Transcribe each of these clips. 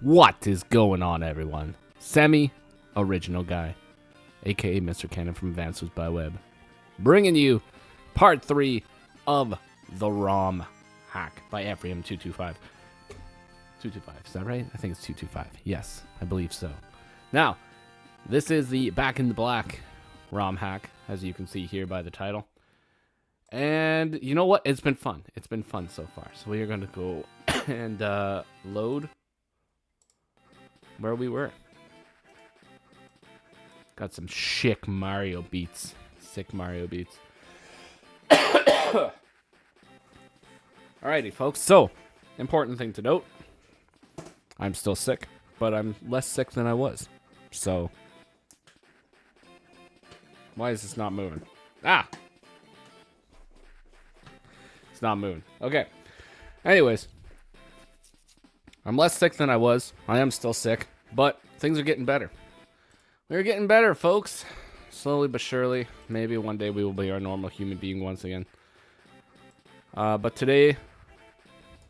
What is going on, everyone? Semi, original guy, aka Mr. Cannon from Advances by Web, bringing you part 3 of the ROM hack by Ephraim225. 225, is that right? I think it's 225. Yes, I believe so. Now, this is the Back in the Black ROM hack, as you can see here by the title. And you know what? It's been fun. It's been fun so far. So we are going to go and load where we were. Got some sick Mario beats. Sick Mario beats. Alrighty, folks. So, important thing to note. I'm still sick, but I'm less sick than I was. So, why is this not moving? Ah! It's not moving. Okay. Anyways, I'm less sick than I was. I am still sick, but things are getting better. We're getting better, folks. Slowly but surely. Maybe one day we will be our normal human being once again. But today...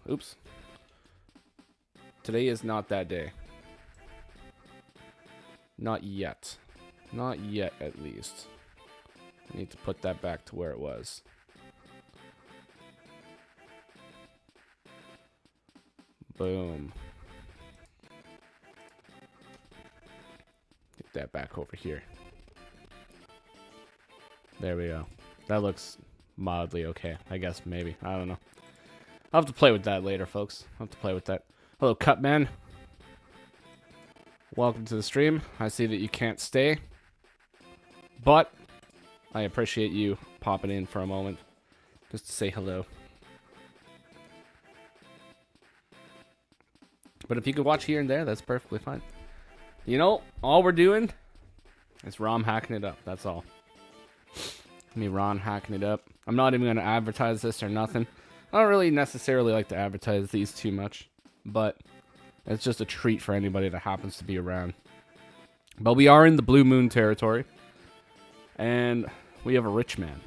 Oops. Today is not that day. Not yet. Not yet, at least. I need to put that back to where it was. Boom. Get that back over here. There we go. That looks mildly okay. I guess, maybe. I don't know. I'll have to play with that later, folks. I'll have to play with that. Hello, Cutman. Welcome to the stream. I see that you can't stay, but I appreciate you popping in for a moment just to say hello. But if you could watch here and there, that's perfectly fine. You know, all we're doing is ROM hacking it up. That's all. Me ROM hacking it up. I'm not even going to advertise this or nothing. I don't really necessarily like to advertise these too much, but it's just a treat for anybody that happens to be around. But we are in the Blue Moon territory, and we have a rich man.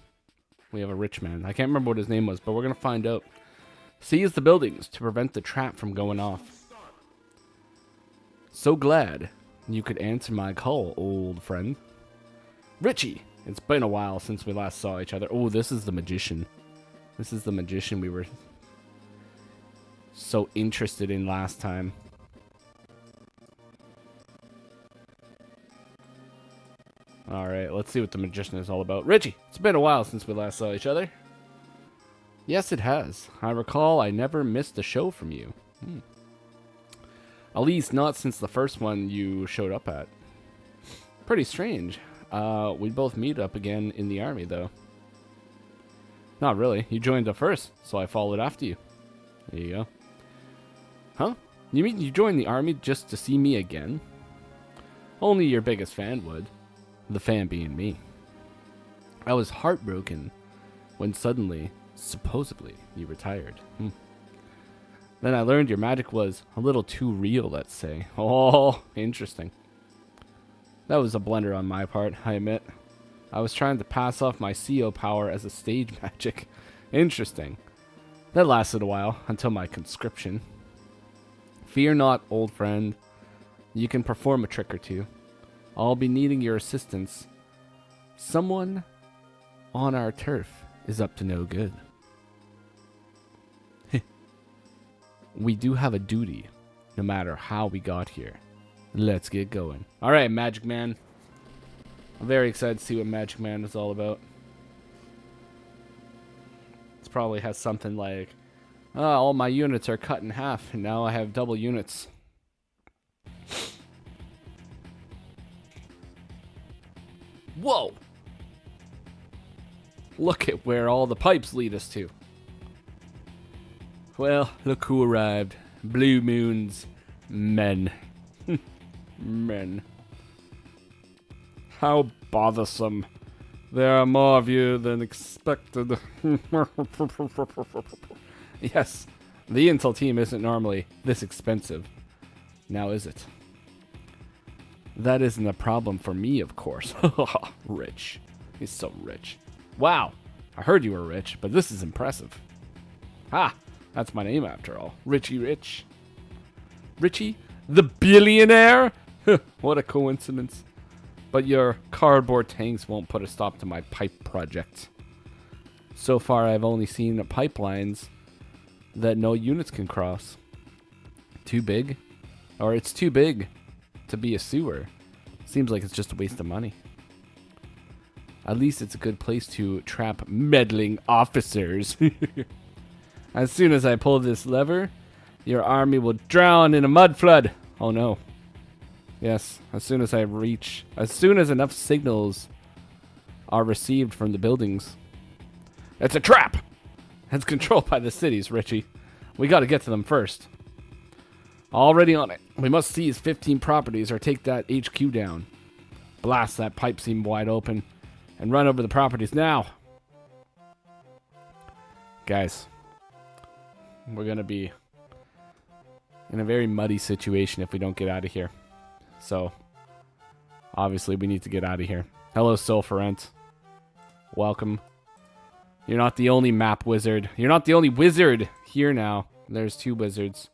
We have a rich man. I can't remember what his name was, but we're going to find out. Seize the buildings to prevent the trap from going off. So glad you could answer my call, old friend. Richie, it's been a while since we last saw each other. Oh, this is the magician. This is the magician we were so interested in last time. Alright, let's see what the magician is all about. Richie, it's been a while since we last saw each other. Yes, it has. I recall I never missed a show from you. At least not since the first one you showed up at. Pretty strange. We'd both meet up again in the army, though. Not really. You joined up first, so I followed after you. There you go. Huh? You mean you joined the army just to see me again? Only your biggest fan would. The fan being me. I was heartbroken when suddenly, supposedly, you retired. Then I learned your magic was a little too real, let's say. Oh, interesting. That was a blunder on my part, I admit. I was trying to pass off my CO power as a stage magic. Interesting. That lasted a while, until my conscription. Fear not, old friend. You can perform a trick or two. I'll be needing your assistance. Someone on our turf is up to no good. We do have a duty, no matter how we got here. Let's get going. Alright, Magic Man. I'm very excited to see what Magic Man is all about. This probably has something like, oh, all my units are cut in half, and now I have double units. Whoa! Look at where all the pipes lead us to. Well, look who arrived. Blue Moon's men. Men. How bothersome. There are more of you than expected. Yes, the Intel team isn't normally this expensive. Now is it? That isn't a problem for me, of course. Rich. He's so rich. Wow, I heard you were rich, but this is impressive. Ha! That's my name after all. Richie Rich. Richie, The billionaire? What a coincidence. But your cardboard tanks won't put a stop to my pipe project. So far, I've only seen pipelines that no units can cross. Too big? Or it's too big to be a sewer. Seems like it's just a waste of money. At least it's a good place to trap meddling officers. As soon as I pull this lever, your army will drown in a mud flood. Oh no. Yes, as soon as enough signals are received from the buildings. It's a trap! It's controlled by the cities, Richie. We gotta get to them first. Already on it. We must seize 15 properties or take that HQ down. Blast that pipe seam wide open and run over the properties now. Guys, we're gonna be in a very muddy situation if we don't get out of here. So, obviously we need to get out of here. Hello, Sulfurent. Welcome. You're not the only map wizard. You're not the only wizard here now. There's 2 wizards.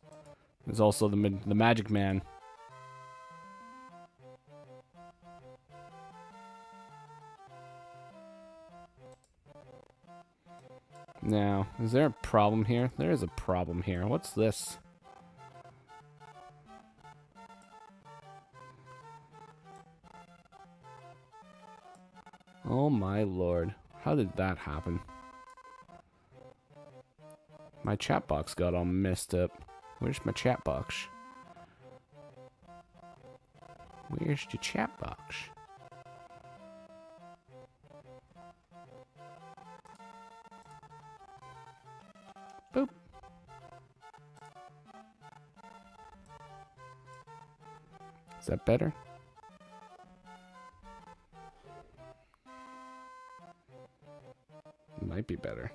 There's also the magic man. Now, is there a problem here? There is a problem here. What's this? Oh my lord. How did that happen? My chat box got all messed up. Where's my chat box? Where's the chat box? Boop. Is that better? It might be better.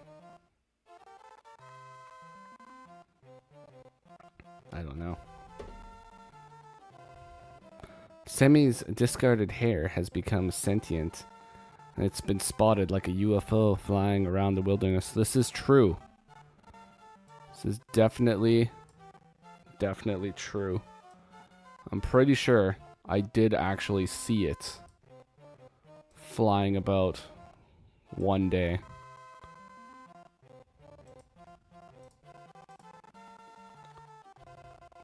I don't know. Semi's discarded hair has become sentient. And it's been spotted like a UFO flying around the wilderness. This is true. This is definitely true. I'm pretty sure I did actually see it flying about one day.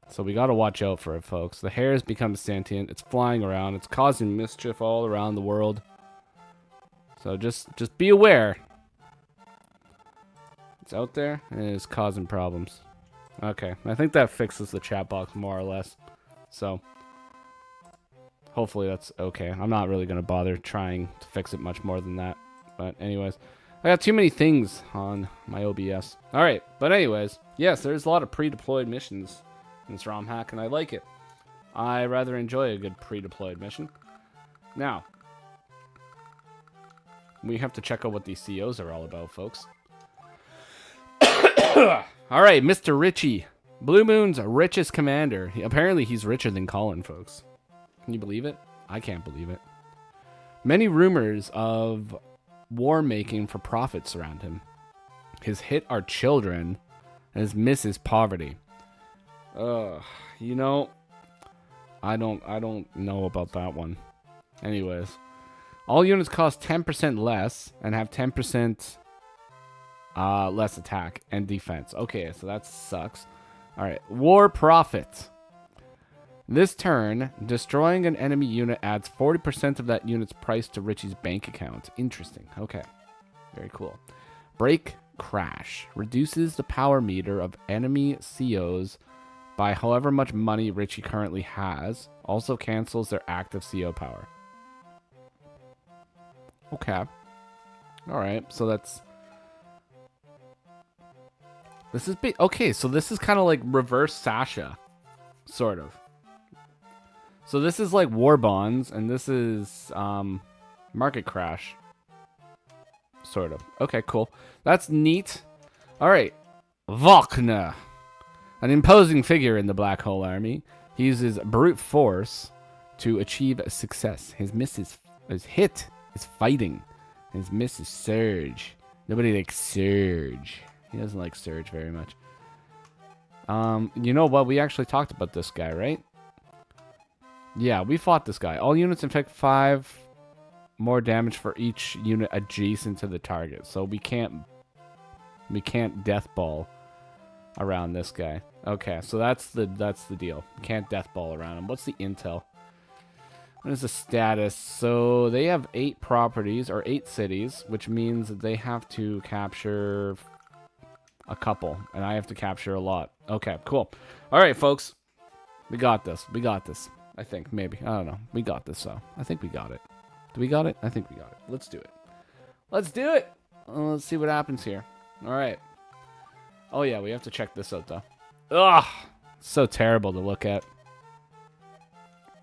So we gotta watch out for it, folks. The hair has become sentient. It's flying around. It's causing mischief all around the world. So just be aware. It's out there and it's causing problems. Okay, I think that fixes the chat box more or less. So hopefully that's okay. I'm not really gonna bother trying to fix it much more than that. But anyways, I got too many things on my OBS. All right, but anyways, yes, there's a lot of pre-deployed missions in this ROM hack, and I like it. I rather enjoy a good pre-deployed mission. Now, we have to check out what these COs are all about, folks. All right, Mr. Richie, Blue Moon's richest commander. Apparently, he's richer than Colin, folks. Can you believe it? I can't believe it. Many rumors of war making for profit surround him. His hit are children, and his miss is poverty. You know, I don't know about that one. Anyways, all units cost 10% less and have 10% less attack and defense. Okay, so that sucks. All right, war profit. This turn, destroying an enemy unit adds 40% of that unit's price to Richie's bank account. Interesting. Okay, very cool. Break crash reduces the power meter of enemy COs by however much money Richie currently has. Also cancels their active CO power. Okay. Alright, so that's... This is... Okay, so this is kind of like reverse Sasha. Sort of. So this is like war bonds, and this is market crash. Sort of. Okay, cool. That's neat. Alright. Wagner. An imposing figure in the Black Hole Army. He uses brute force to achieve success. His hit is fighting. His miss is surge. Nobody likes surge. He doesn't like surge very much. You know what? We actually talked about this guy, right? Yeah, we fought this guy. All units inflict 5 more damage for each unit adjacent to the target. So we can't death ball around this guy. Okay, so that's the deal. We can't death ball around him. What's the intel? What is the status? So they have 8 properties or 8 cities, which means that they have to capture a couple, and I have to capture a lot. Okay, cool. All right, folks. We got this. We got this. I think, maybe. I don't know. We got this, so I think we got it. Do we got it? I think we got it. Let's do it. Let's do it! Let's see what happens here. All right. Oh, yeah, we have to check this out, though. Ugh! So terrible to look at.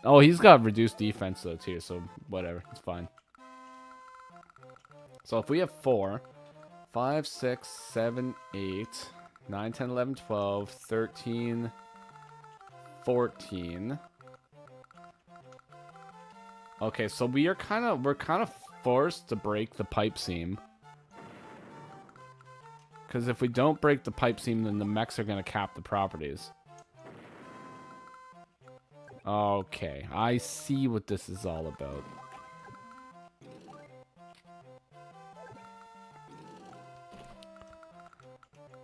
Oh, he's got reduced defense, though, too, so whatever. It's fine. So if we have 4, 5, 6, 7, 8, 9, 10, 11, 12, 13, 14. Okay, so we're kind of forced to break the pipe seam. Because if we don't break the pipe seam, then the mechs are going to cap the properties. Okay, I see what this is all about.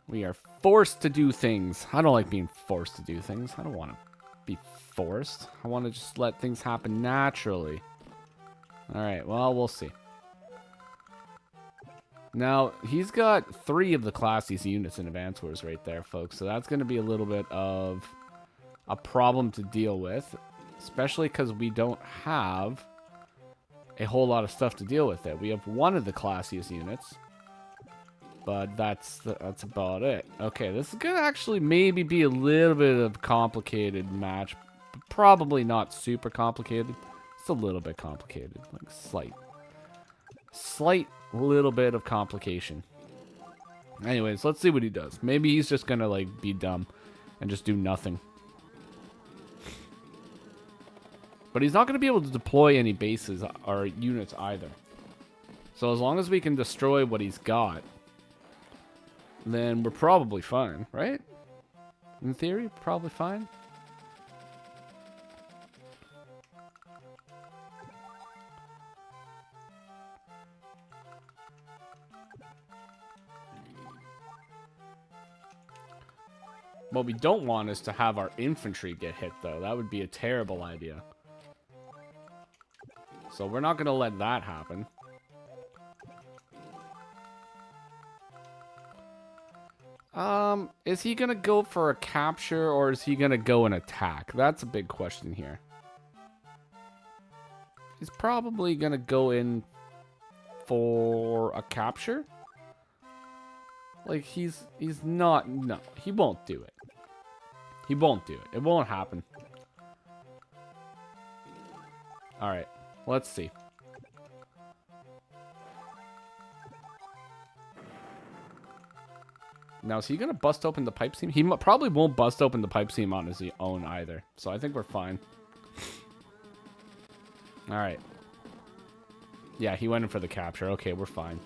We are forced to do things. I don't like being forced to do things. I don't want to be forced. I want to just let things happen naturally. Alright, well, we'll see. Now, he's got 3 of the classiest units in Advance Wars right there, folks. So that's going to be a little bit of a problem to deal with. Especially because we don't have a whole lot of stuff to deal with it. We have 1 of the classiest units. But that's about it. Okay, this is going to actually maybe be a little bit of a complicated match. But probably not super complicated. It's a little bit complicated. Like, slight little bit of complication. Anyways, let's see what he does. Maybe he's just going to, like, be dumb and just do nothing. But he's not going to be able to deploy any bases or units either. So as long as we can destroy what he's got, then we're probably fine, right? In theory, probably fine. What we don't want is to have our infantry get hit, though. That would be a terrible idea. So we're not going to let that happen. Is he going to go for a capture or is he going to go and attack? That's a big question here. He's probably going to go in for a capture. Like, he's not... No, he won't do it. He won't do it. It won't happen. Alright, let's see. Now, is he going to bust open the pipe seam? He probably won't bust open the pipe seam on his own either. So I think we're fine. Alright. Yeah, he went in for the capture. Okay, we're fine.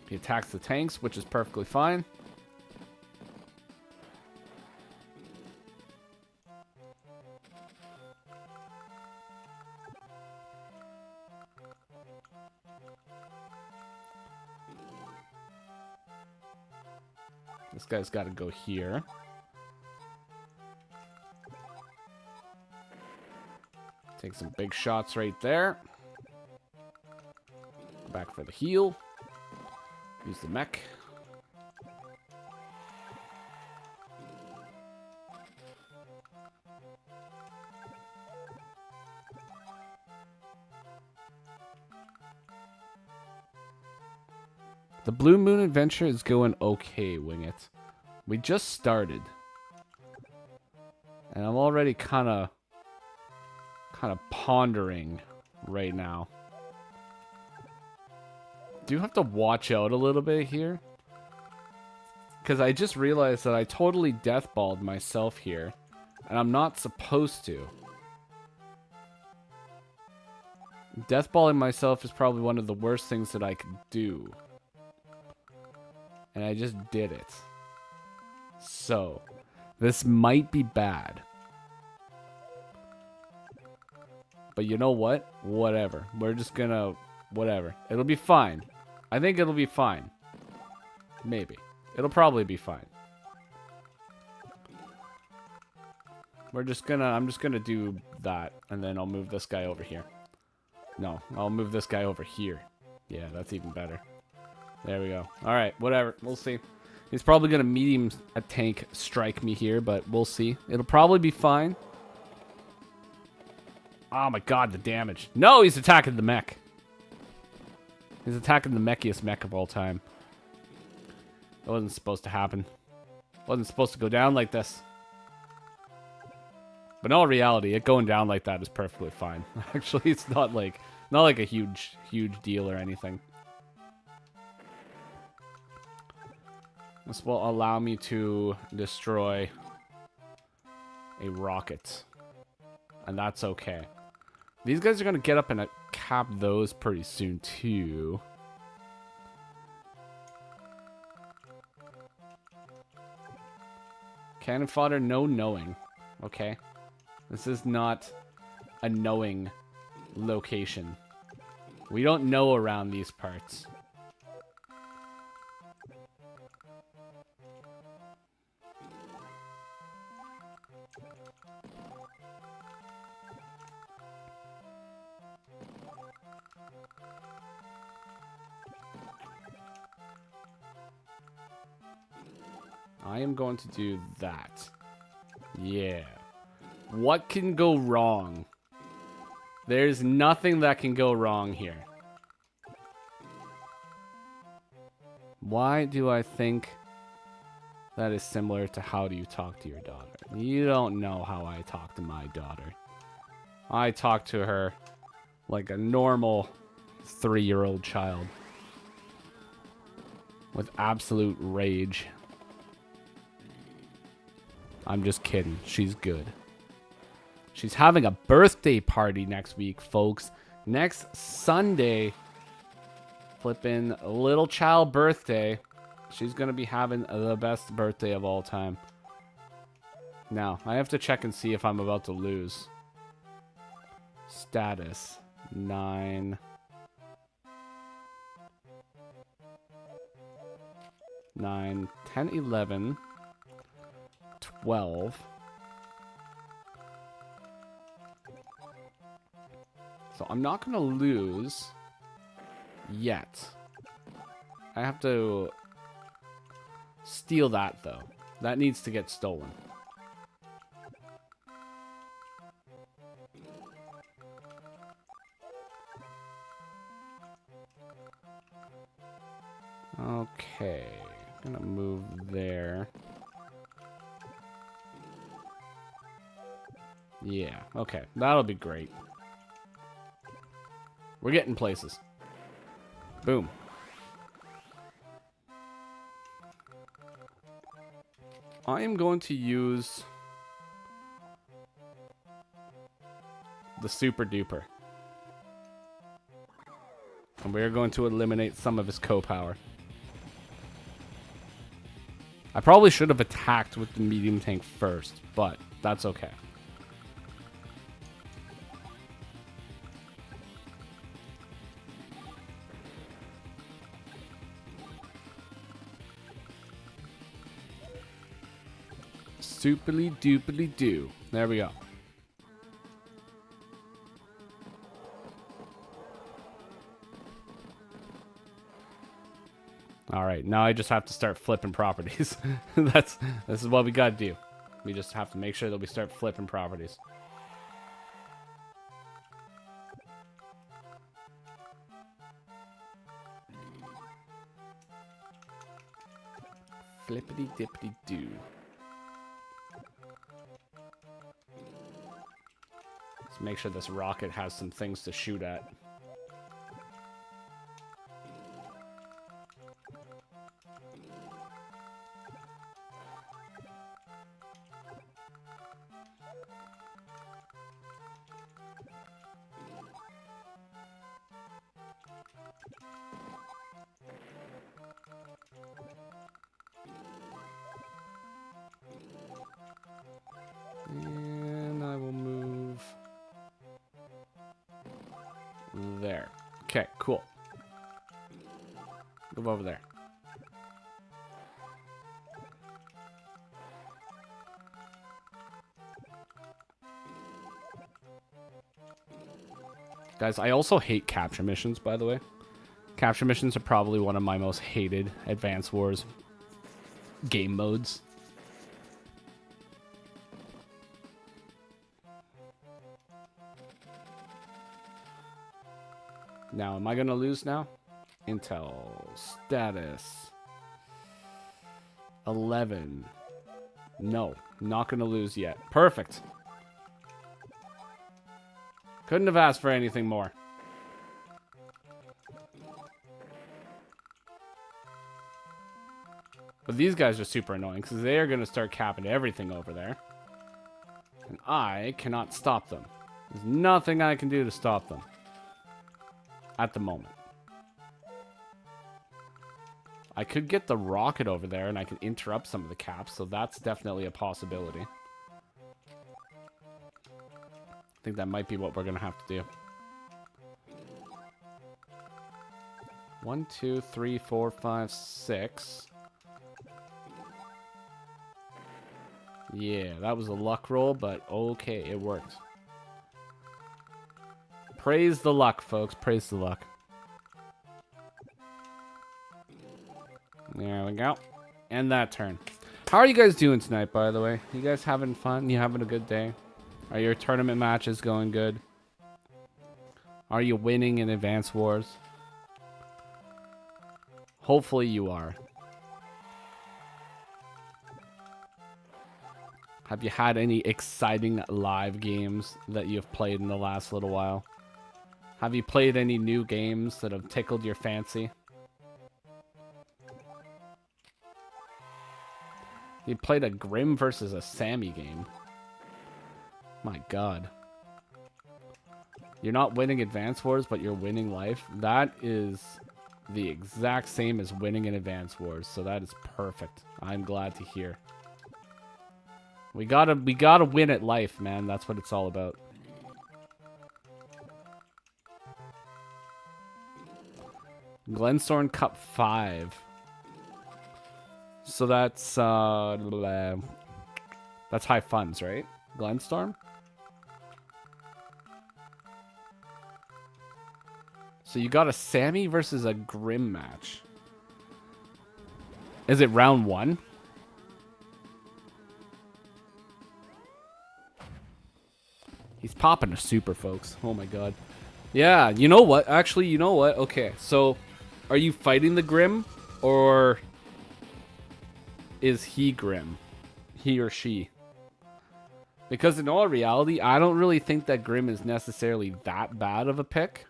He attacks the tanks, which is perfectly fine. This guy's got to go here. Take some big shots right there. Back for the heal. Use the mech. The Blue Moon Adventure is going okay, Wing It. We just started. And I'm already kind of pondering right now. Do you have to watch out a little bit here? Because I just realized that I totally deathballed myself here. And I'm not supposed to. Deathballing myself is probably one of the worst things that I could do. And I just did it. So, this might be bad. But you know what? Whatever. We're just gonna... Whatever. It'll be fine. I think it'll be fine. Maybe. It'll probably be fine. We're just gonna... I'm just gonna do that. And then I'll move this guy over here. No. I'll move this guy over here. Yeah, that's even better. There we go. Alright, whatever. We'll see. He's probably gonna medium a tank strike me here, but we'll see. It'll probably be fine. Oh my god, the damage. No, he's attacking the mech. He's attacking the mechiest mech of all time. That wasn't supposed to happen. Wasn't supposed to go down like this. But in all reality, it going down like that is perfectly fine. Actually, it's not like a huge deal or anything. This will allow me to destroy a rocket. And that's okay. These guys are going to get up and cap those pretty soon, too. Cannon fodder, no knowing. Okay. This is not a knowing location. We don't know around these parts. I am going to do that. Yeah. What can go wrong? There's nothing that can go wrong here. Why do I think that is similar to how do you talk to your daughter? You don't know how I talk to my daughter. I talk to her like a normal 3-year-old child. With absolute rage. I'm just kidding. She's good. She's having a birthday party next week, folks. Next Sunday. Flipping little child birthday. She's going to be having the best birthday of all time. Now, I have to check and see if I'm about to lose. Status. 9. 9, 10, 11, 12. So I'm not going to lose yet. I have to steal that, though. That needs to get stolen. Okay. I'm gonna move there. Yeah, okay. That'll be great. We're getting places. Boom. I am going to use the Super Duper. And we're going to eliminate some of his co-power. I probably should have attacked with the medium tank first, but that's okay. Superly doopily doo. There we go. All right, now I just have to start flipping properties. This is what we gotta do. We just have to make sure that we start flipping properties. Flippity dippity doo. Let's make sure this rocket has some things to shoot at. And I will move there. Okay, cool. Move over there. Guys, I also hate capture missions, by the way. Capture missions are probably one of my most hated Advance Wars game modes. Now, am I going to lose now? Intel status 11. No, not going to lose yet. Perfect. Couldn't have asked for anything more. But these guys are super annoying because they are going to start capping everything over there. And I cannot stop them. There's nothing I can do to stop them. At the moment. I could get the rocket over there and I can interrupt some of the caps, so that's definitely a possibility. I think that might be what we're going to have to do. 1, 2, 3, 4, 5, 6. Yeah, that was a luck roll, but okay, it worked. Praise the luck, folks. Praise the luck. There we go. End that turn. How are you guys doing tonight, by the way? You guys having fun? You having a good day? Are your tournament matches going good? Are you winning in Advance Wars? Hopefully you are. Have you had any exciting live games that you've played in the last little while? Have you played any new games that have tickled your fancy? You played a Grim versus a Sammy game. My god. You're not winning Advance Wars, but you're winning life. That is the exact same as winning in Advance Wars, so that is perfect. I'm glad to hear. We gotta win at life, man. That's what it's all about. Glenstorm Cup 5. So that's high funds, right? Glenstorm? So you got a Sammy versus a Grim match. Is it round 1? He's popping a super, folks. Oh my god. Yeah, you know what? Actually, you know what? Okay, so are you fighting the Grim, or is he Grim? He or she? Because in all reality, I don't really think that Grim is necessarily that bad of a pick.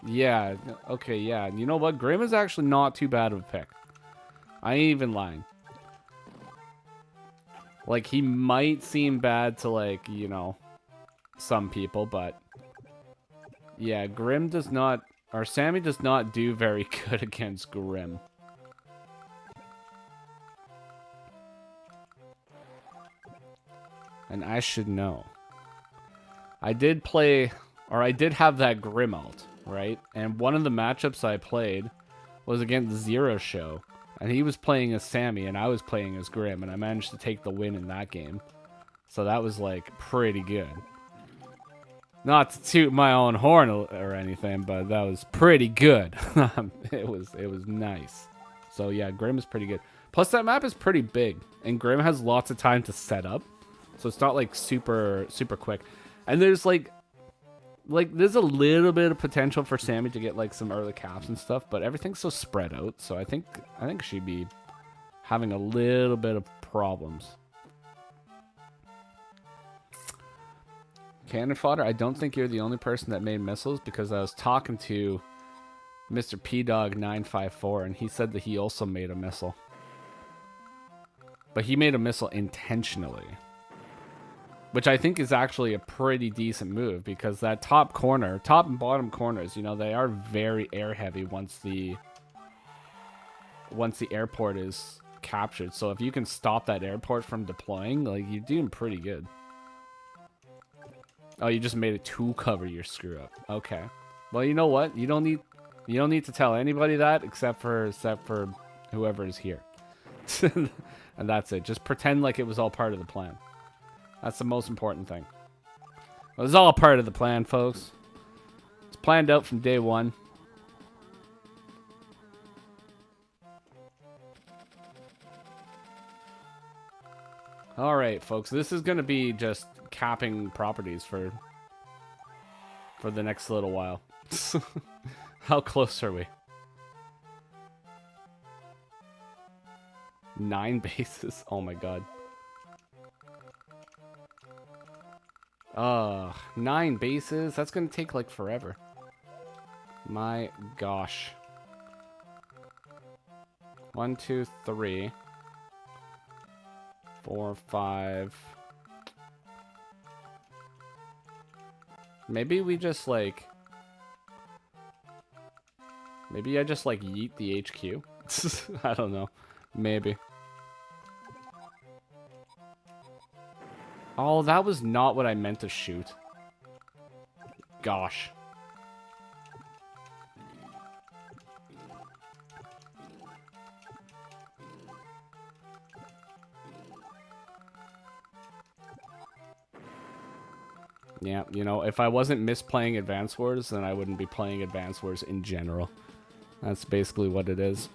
Yeah, okay, yeah. You know what? Grim is actually not too bad of a pick. I ain't even lying. Like, he might seem bad to, like, you know, some people, but yeah, Grim does not, or Sammy does not do very good against Grim. And I should know. I did play, or I did have that Grim ult, right? And one of the matchups I played was against Zero Show. And he was playing as Sammy, and I was playing as Grim, and I managed to take the win in that game. So that was, like, pretty good. Not to toot my own horn or anything, but that was pretty good. It was nice. So yeah, Grim is pretty good. Plus that map is pretty big, and Grim has lots of time to set up, so it's not like super quick. And there's like there's a little bit of potential for Sammy to get like some early caps and stuff, but everything's so spread out. So I think she'd be having a little bit of problems. Cannon Fodder, I don't think you're the only person that made missiles, because I was talking to Mr. PDog954 and he said that he also made a missile. But he made a missile intentionally, which I think is actually a pretty decent move, because that top and bottom corners, you know, they are very air heavy once the airport is captured. So if you can stop that airport from deploying, like, you're doing pretty good. Oh, you just made it to cover your screw up. Okay. Well, you know what? You don't need to tell anybody that except for whoever is here. And that's it. Just pretend like it was all part of the plan. That's the most important thing. It was all part of the plan, folks. It's planned out from day one. All right, folks. This is going to be just capping properties for the next little while. How close are we? 9 bases? Oh my god. 9 bases? That's gonna take like forever. My gosh. 1, 2, 3, 4, 5. Maybe we just like... Maybe I just like yeet the HQ? I don't know. Maybe. Oh, that was not what I meant to shoot. Gosh. Yeah, you know, if I wasn't misplaying Advance Wars, then I wouldn't be playing Advance Wars in general. That's basically what it is.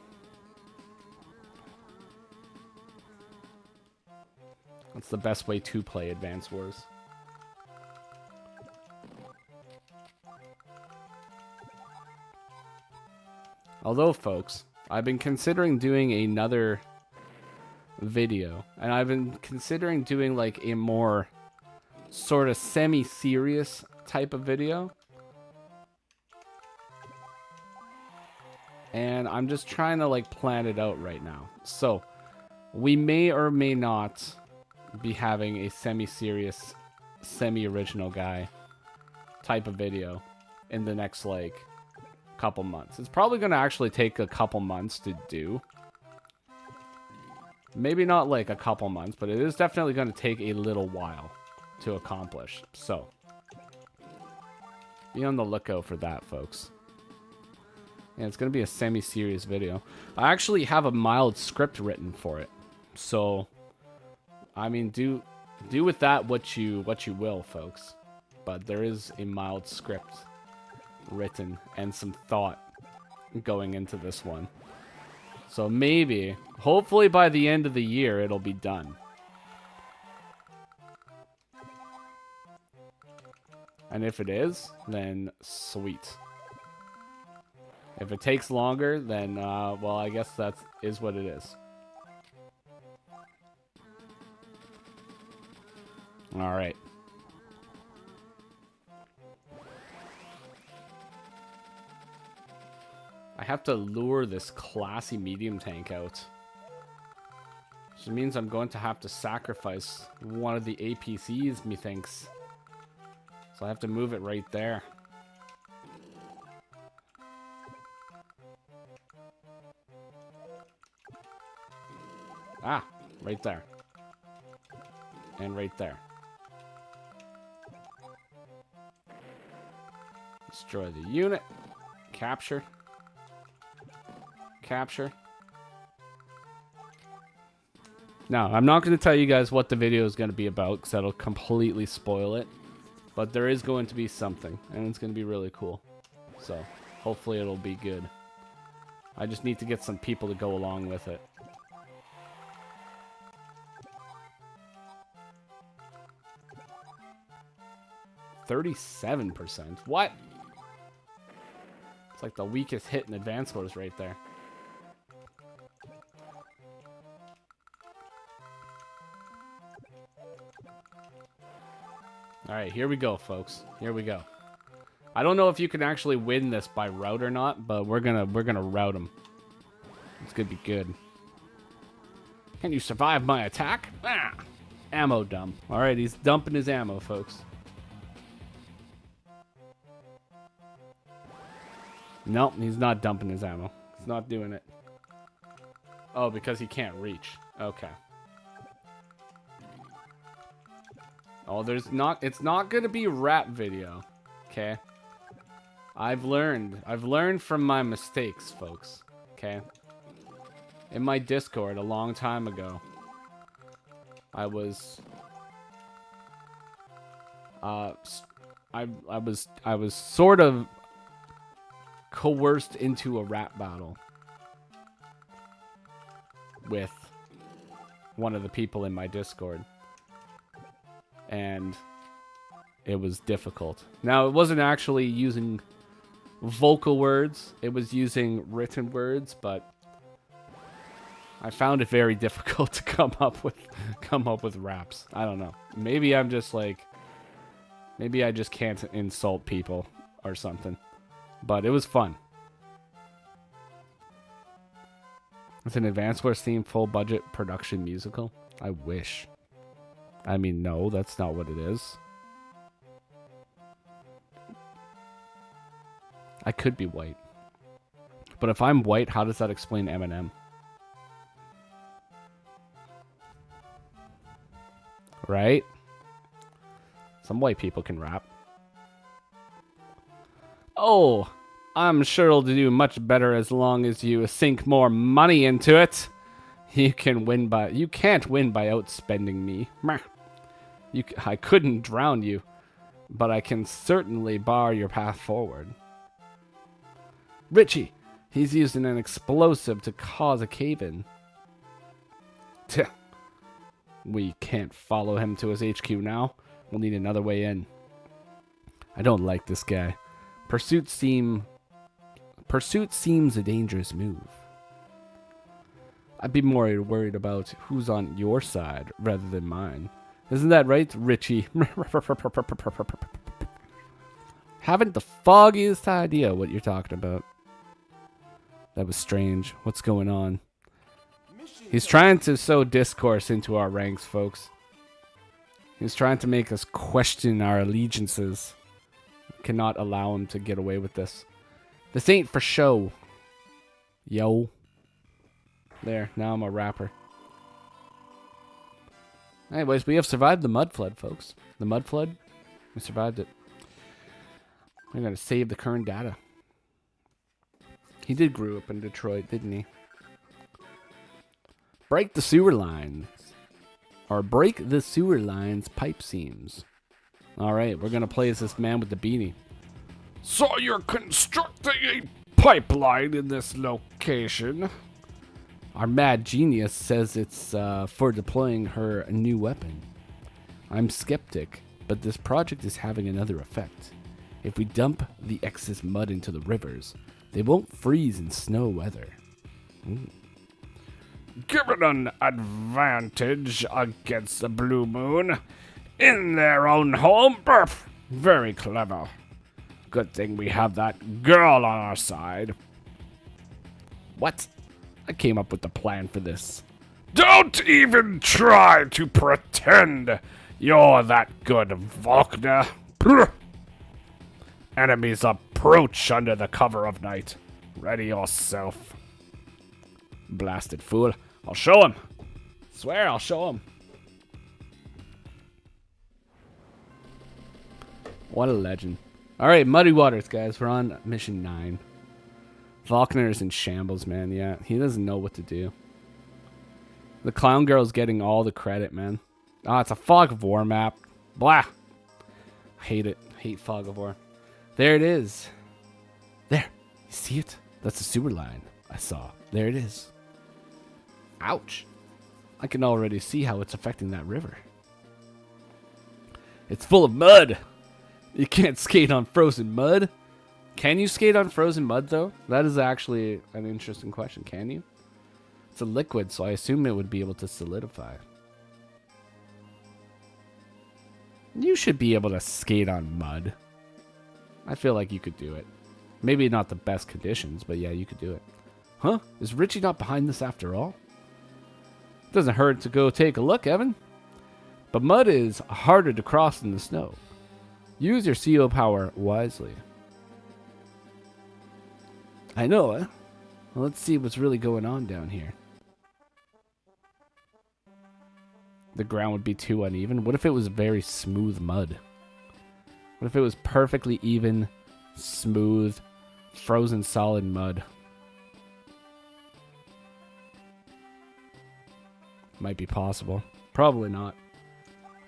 That's the best way to play Advance Wars. Although, folks, I've been considering doing another video, and I've been considering doing like a more sort of semi-serious type of video. And I'm just trying to like plan it out right now. So, we may or may not be having a semi-serious, semi-original guy type of video in the next like couple months. It's probably going to actually take a couple months to do. Maybe not like a couple months, but it is definitely going to take a little while to accomplish. So, be on the lookout for that, folks. Yeah, it's going to be a semi-serious video. I actually have a mild script written for it. So, I mean, do with that what you will, folks. But there is a mild script written and some thought going into this one. So maybe, hopefully by the end of the year, it'll be done. And if it is, then sweet. If it takes longer, then, well, I guess that is what it is. Alright. I have to lure this classy medium tank out. Which means I'm going to have to sacrifice one of the APCs, methinks. So I have to move it right there. Ah, right there. And right there. Destroy the unit. Capture. Capture. Now, I'm not going to tell you guys what the video is going to be about, because that'll completely spoil it. But there is going to be something, and it's going to be really cool. So, hopefully it'll be good. I just need to get some people to go along with it. %37%? What? It's like the weakest hit in Advance Wars right there. Alright, here we go, folks. Here we go. I don't know if you can actually win this by route or not, but we're gonna route him. It's gonna be good. Can you survive my attack? Ah! Ammo dump. Alright, he's dumping his ammo, folks. Nope, he's not dumping his ammo. He's not doing it. Oh, because he can't reach. Okay. Oh, it's not gonna be rap video. Okay. I've learned. I've learned from my mistakes, folks. Okay? In my Discord a long time ago, I was I was sort of coerced into a rap battle with one of the people in my Discord. And it was difficult. Now, it wasn't actually using vocal words. It was using written words, but I found it very difficult to come up with raps. I don't know. Maybe I'm just like, maybe I just can't insult people or something. But it was fun. It's an Advance Wars theme full budget production musical. I wish. I mean, no, that's not what it is. I could be white. But if I'm white, how does that explain Eminem? Right? Some white people can rap. Oh, I'm sure it'll do much better as long as you sink more money into it. You can't win by outspending me. I couldn't drown you, but I can certainly bar your path forward. Richie, he's using an explosive to cause a cave-in. We can't follow him to his HQ now. We'll need another way in. I don't like this guy. Pursuit seems a dangerous move. I'd be more worried about who's on your side rather than mine. Isn't that right, Richie? Haven't the foggiest idea what you're talking about. That was strange. What's going on? He's trying to sow discourse into our ranks, folks. He's trying to make us question our allegiances. Cannot allow him to get away with this. This ain't for show. Yo. There, now I'm a rapper. Anyways, we have survived the mud flood, folks. The mud flood, we survived it. We're gonna save the current data. He did grow up in Detroit, didn't he? Break the sewer lines. Or break the sewer lines pipe seams. Alright, we're gonna play as this man with the beanie. So you're constructing a pipeline in this location. Our mad genius says it's for deploying her new weapon. I'm skeptic, but this project is having another effect. If we dump the excess mud into the rivers, they won't freeze in snow weather. Given an advantage against the Blue Moon in their own home, very clever. Good thing we have that girl on our side. What? I came up with the plan for this. Don't even try to pretend you're that good, Volkner. Enemies approach under the cover of night. Ready yourself. Blasted fool. I'll show him. Swear I'll show him. What a legend. Alright, Muddy Waters, guys. We're on mission 9. Volkner is in shambles, man. Yeah, he doesn't know what to do. The clown girl's getting all the credit, man. Ah, it's a Fog of War map. Blah. Hate it. Hate Fog of War. There it is. There. You see it? That's the sewer line I saw. There it is. Ouch. I can already see how it's affecting that river. It's full of mud. You can't skate on frozen mud. Can you skate on frozen mud, though? That is actually an interesting question. Can you? It's a liquid, so I assume it would be able to solidify. You should be able to skate on mud. I feel like you could do it. Maybe not the best conditions, but yeah, you could do it. Huh? Is Richie not behind this after all? Doesn't hurt to go take a look, Evan. But mud is harder to cross than the snow. Use your CO power wisely. I know, eh? Well, let's see what's really going on down here. The ground would be too uneven. What if it was very smooth mud? What if it was perfectly even, Smooth, frozen solid mud. Might be possible. Probably not.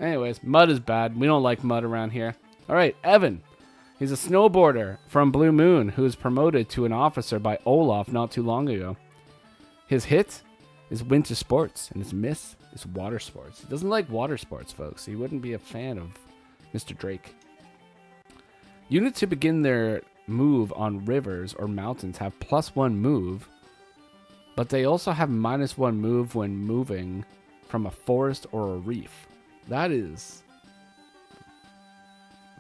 Anyways, mud is bad. We don't like mud around here. All right, Evan. He's a snowboarder from Blue Moon who was promoted to an officer by Olaf not too long ago. His hit is winter sports, and his miss is water sports. He doesn't like water sports, folks. He wouldn't be a fan of Mr. Drake. Units who begin their move on rivers or mountains have +1 move, but they also have -1 move when moving from a forest or a reef. That is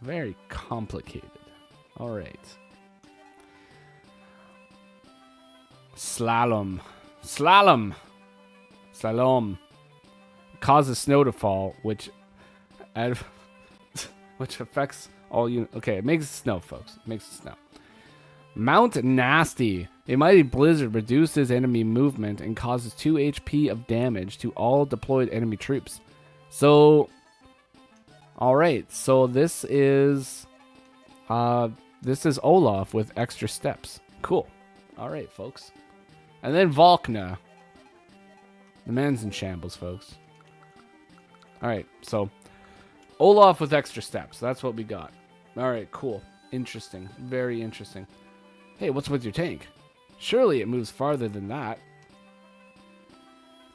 very complicated. All right. Slalom. Slalom. Slalom. Causes snow to fall, which affects all units. Okay, it makes it snow, folks. It makes it snow. Mount Nasty. A mighty blizzard reduces enemy movement and causes 2 HP of damage to all deployed enemy troops. So, all right. So this is Olaf with extra steps. Cool. All right, folks. And then Volkna. The man's in shambles, folks. All right. So Olaf with extra steps. That's what we got. All right. Cool. Interesting. Very interesting. Hey, what's with your tank? Surely it moves farther than that.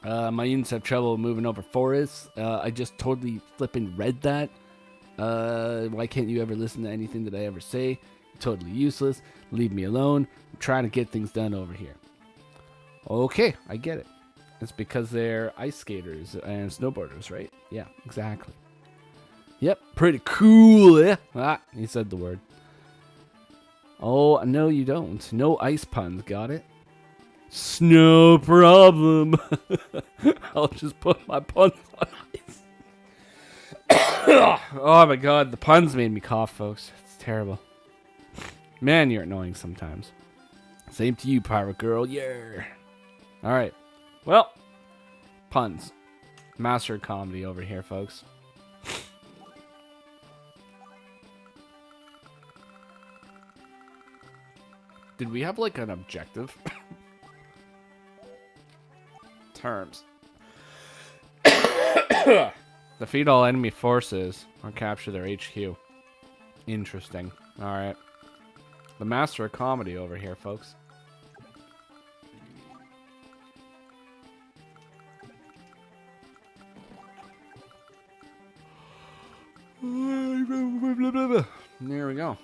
My units have trouble moving over forests. I just totally flipping read that. Why can't you ever listen to anything that I ever say? Totally useless. Leave me alone. I'm trying to get things done over here. Okay, I get it. It's because they're ice skaters and snowboarders, right? Yeah, exactly. Yep, pretty cool, eh? Ah, he said the word. Oh, no you don't. No ice puns, got it? No problem. I'll just put my puns on ice. Oh my god, the puns made me cough, folks. It's terrible. Man, you're annoying sometimes. Same to you, pirate girl. Yeah. Alright. Well, puns. Master of comedy over here, folks. Did we have like an objective? Terms. Defeat all enemy forces or capture their HQ. Interesting. Alright. The master of comedy over here, folks. There we go.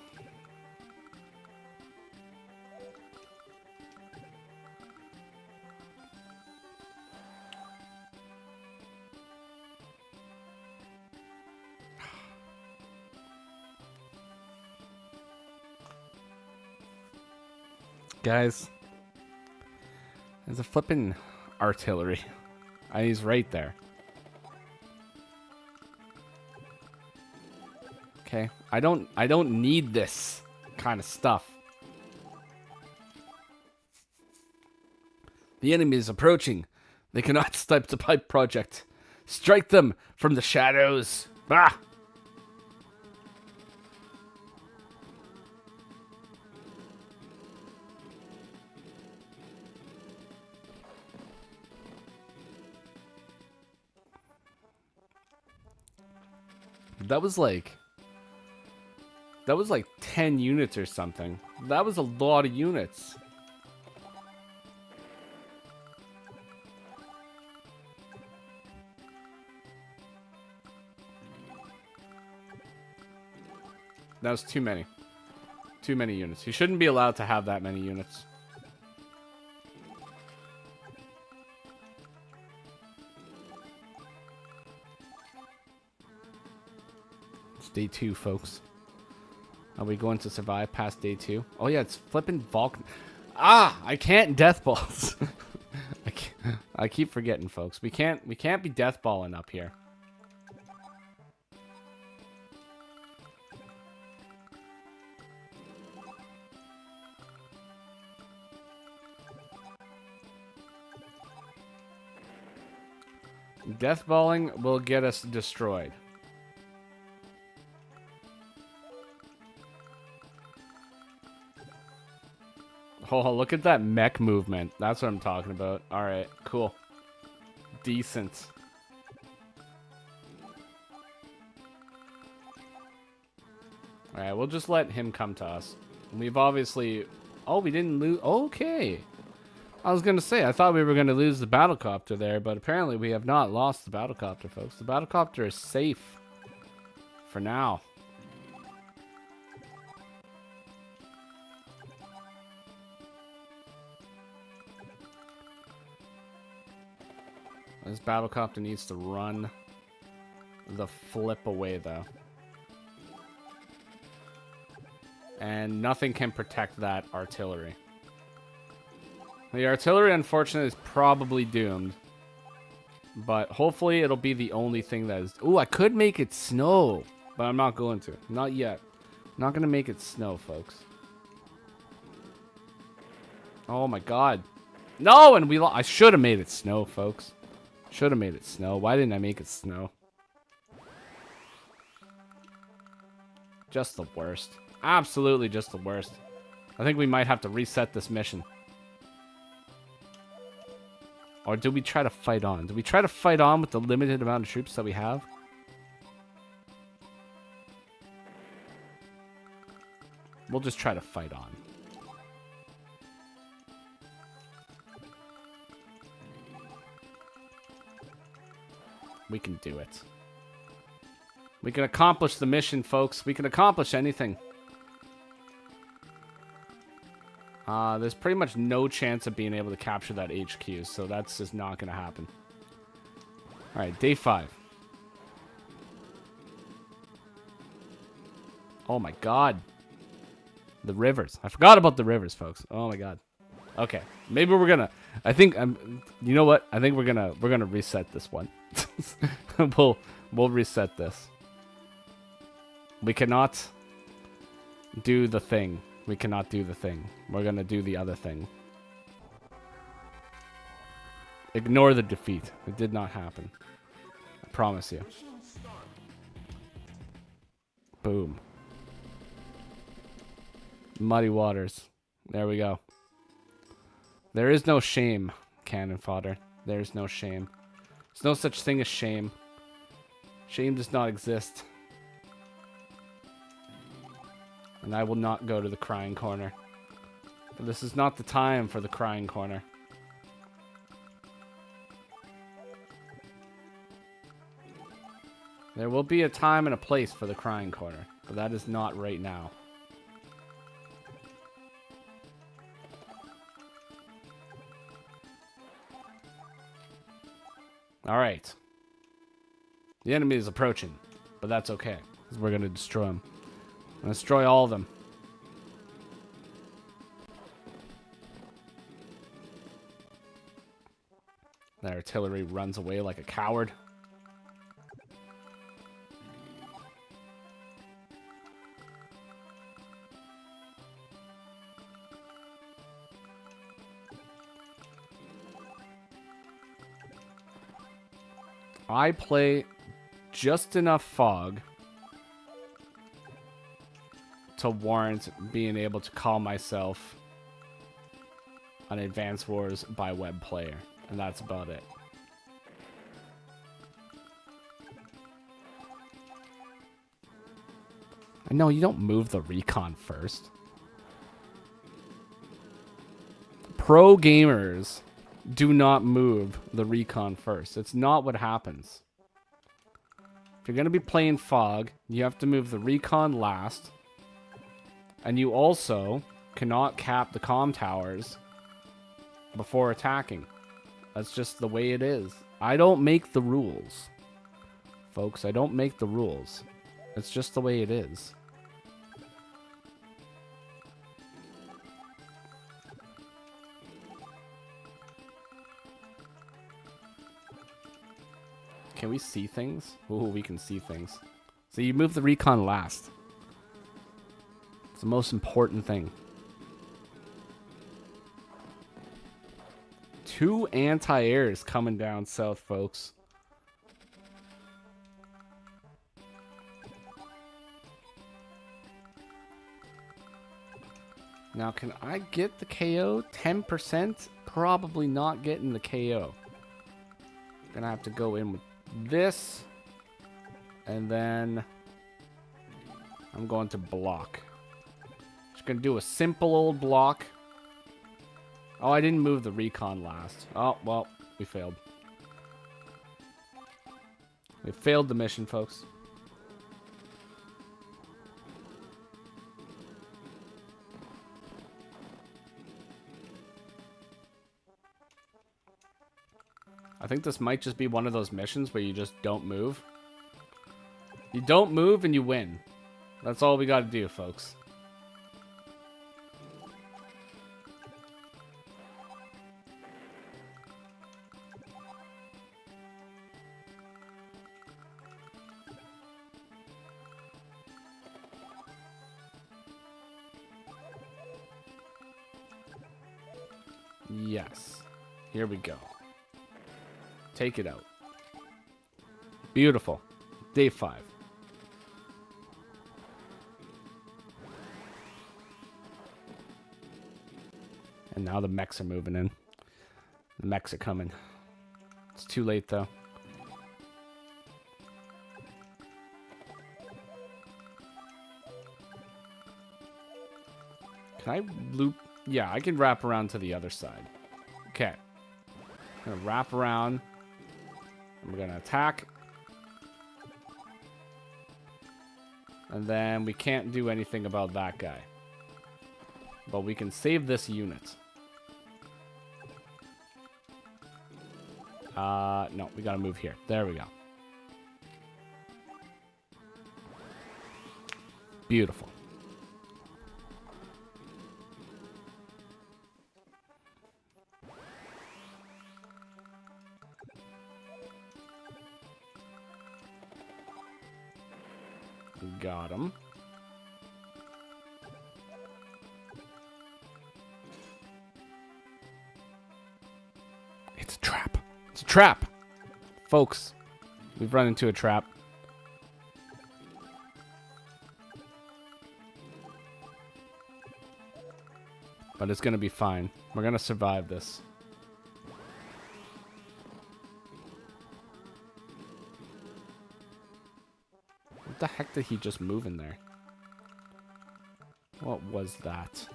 Guys, there's a flippin' artillery. He's right there. Okay, I don't need this kind of stuff. The enemy is approaching. They cannot stop the pipe project. Strike them from the shadows. Ah! That was like 10 units or something. That was a lot of units. That was too many. Too many units. He shouldn't be allowed to have that many units. It's day 2, folks. Are we going to survive past day 2? Oh yeah, it's flipping Vulcan. Ah, I can't death balls. I keep forgetting, folks. We can't be death balling up here. Death balling will get us destroyed. Oh, look at that mech movement. That's what I'm talking about. Alright, cool. Decent. Alright, we'll just let him come to us. We've obviously... Oh, we didn't lose... Okay. I was going to say, I thought we were going to lose the battlecopter there, but apparently we have not lost the battlecopter, folks. The battlecopter is safe. For now. This battlecopter needs to run the flip away, though. And nothing can protect that artillery. The artillery, unfortunately, is probably doomed. But hopefully it'll be the only thing that is... Ooh, I could make it snow. But I'm not going to. Not yet. I'm not going to make it snow, folks. Oh, my God. No, and I should have made it snow, folks. Should have made it snow. Why didn't I make it snow? Just the worst. Absolutely just the worst. I think we might have to reset this mission. Or do we try to fight on? Do we try to fight on with the limited amount of troops that we have? We'll just try to fight on. We can do it. We can accomplish the mission, folks. We can accomplish anything. There's pretty much no chance of being able to capture that HQ, so that's just not going to happen. Alright, day 5. Oh my god. The rivers. I forgot about the rivers, folks. Oh my god. Okay, maybe we're gonna... I think... you know what? I think we're gonna reset this one. We'll reset this. We cannot do the thing. We cannot do the thing. We're gonna do the other thing. Ignore the defeat. It did not happen. I promise you. Boom. Muddy waters. There we go. There is no shame, cannon fodder. There is no shame. There's no such thing as shame. Shame does not exist. And I will not go to the crying corner. This is not the time for the crying corner. There will be a time and a place for the crying corner, but that is not right now. Alright. The enemy is approaching, but that's okay, because we're going to destroy him. I'm going to destroy all of them. That artillery runs away like a coward. I play just enough fog to warrant being able to call myself an Advance Wars by web player, and that's about it. I know you don't move the recon first. Pro gamers do not move the recon first. It's not what happens. If you're going to be playing fog, you have to move the recon last. And you also cannot cap the comm towers before attacking. That's just the way it is. I don't make the rules. Folks, I don't make the rules. It's just the way it is. Can we see things? Ooh, we can see things. So you move the recon last. It's the most important thing. 2 anti-airs coming down south, folks. Now, can I get the KO? 10%? Probably not getting the KO. Gonna have to go in with this. And then I'm going to block. Just gonna do a simple old block. Oh, I didn't move the recon last. Oh, well, we failed. We failed the mission, folks. I think this might just be one of those missions where you just don't move. You don't move and you win. That's all we gotta do, folks. Yes. Here we go. Take it out. Beautiful. Day 5. And now the mechs are moving in. The mechs are coming. It's too late, though. Can I loop? Yeah, I can wrap around to the other side. Okay. I'm gonna wrap around. We're gonna attack. And then we can't do anything about that guy. But we can save this unit. No, we gotta move here. There we go. Beautiful. Got him. It's a trap. It's a trap. Folks, we've run into a trap. But it's going to be fine. We're going to survive this. What the heck did he just move in there? What was that?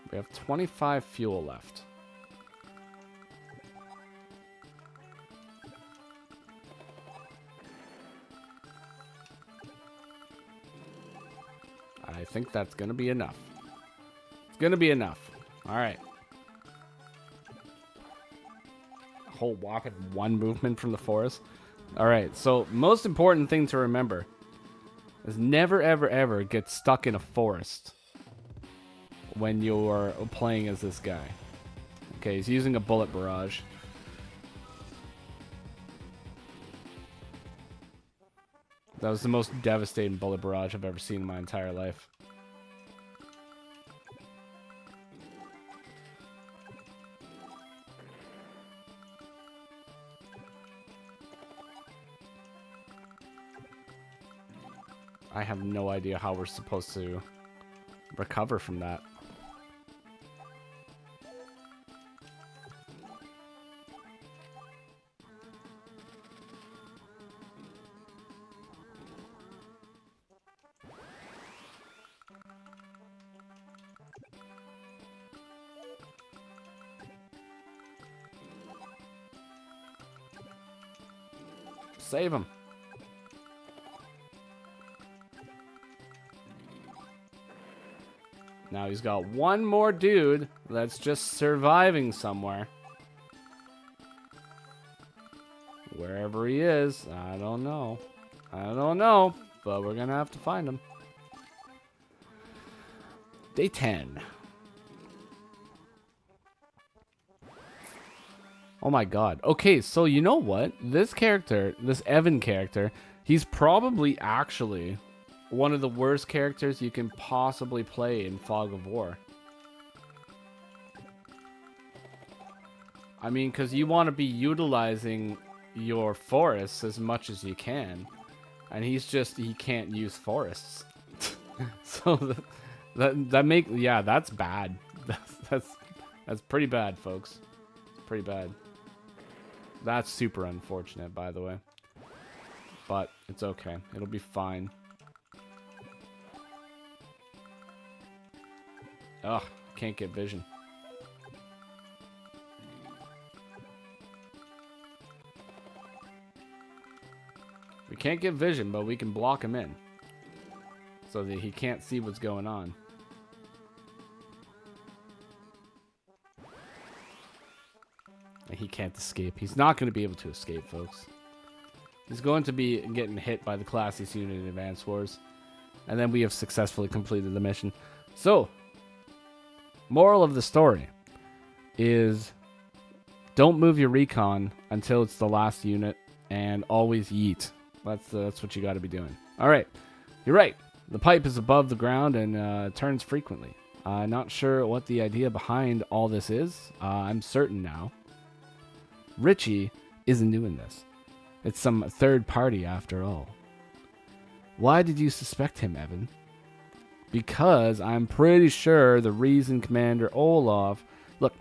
We have 25 fuel left. I think that's going to be enough. It's going to be enough. All right. A whole walk of one movement from the forest. All right. So most important thing to remember is never, ever, ever get stuck in a forest when you're playing as this guy. Okay, he's using a bullet barrage. That was the most devastating bullet barrage I've ever seen in my entire life. I have no idea how we're supposed to recover from that. Save him. Now he's got one more dude that's just surviving somewhere. Wherever he is, I don't know. I don't know, but we're gonna have to find him. Day 10. Oh my god. Okay, so you know what? This character, this Evan character, he's probably actually one of the worst characters you can possibly play in Fog of War. I mean, because you want to be utilizing your forests as much as you can. And he can't use forests. So yeah, that's bad. That's pretty bad, folks. Pretty bad. That's super unfortunate, by the way. But it's okay. It'll be fine. Ugh, can't get vision. We can't get vision, but we can block him in. So that he can't see what's going on. And he can't escape. He's not going to be able to escape, folks. He's going to be getting hit by the Classiest unit in Advance Wars. And then we have successfully completed the mission. So, moral of the story is don't move your recon until it's the last unit, and always yeet. That's what you got to be doing. All right, you're right. The pipe is above the ground and turns frequently. Not sure what the idea behind all this is. I'm certain now. Richie isn't doing this. It's some third party after all. Why did you suspect him, Evan? Because I'm pretty sure the reason Commander Olaf... Look,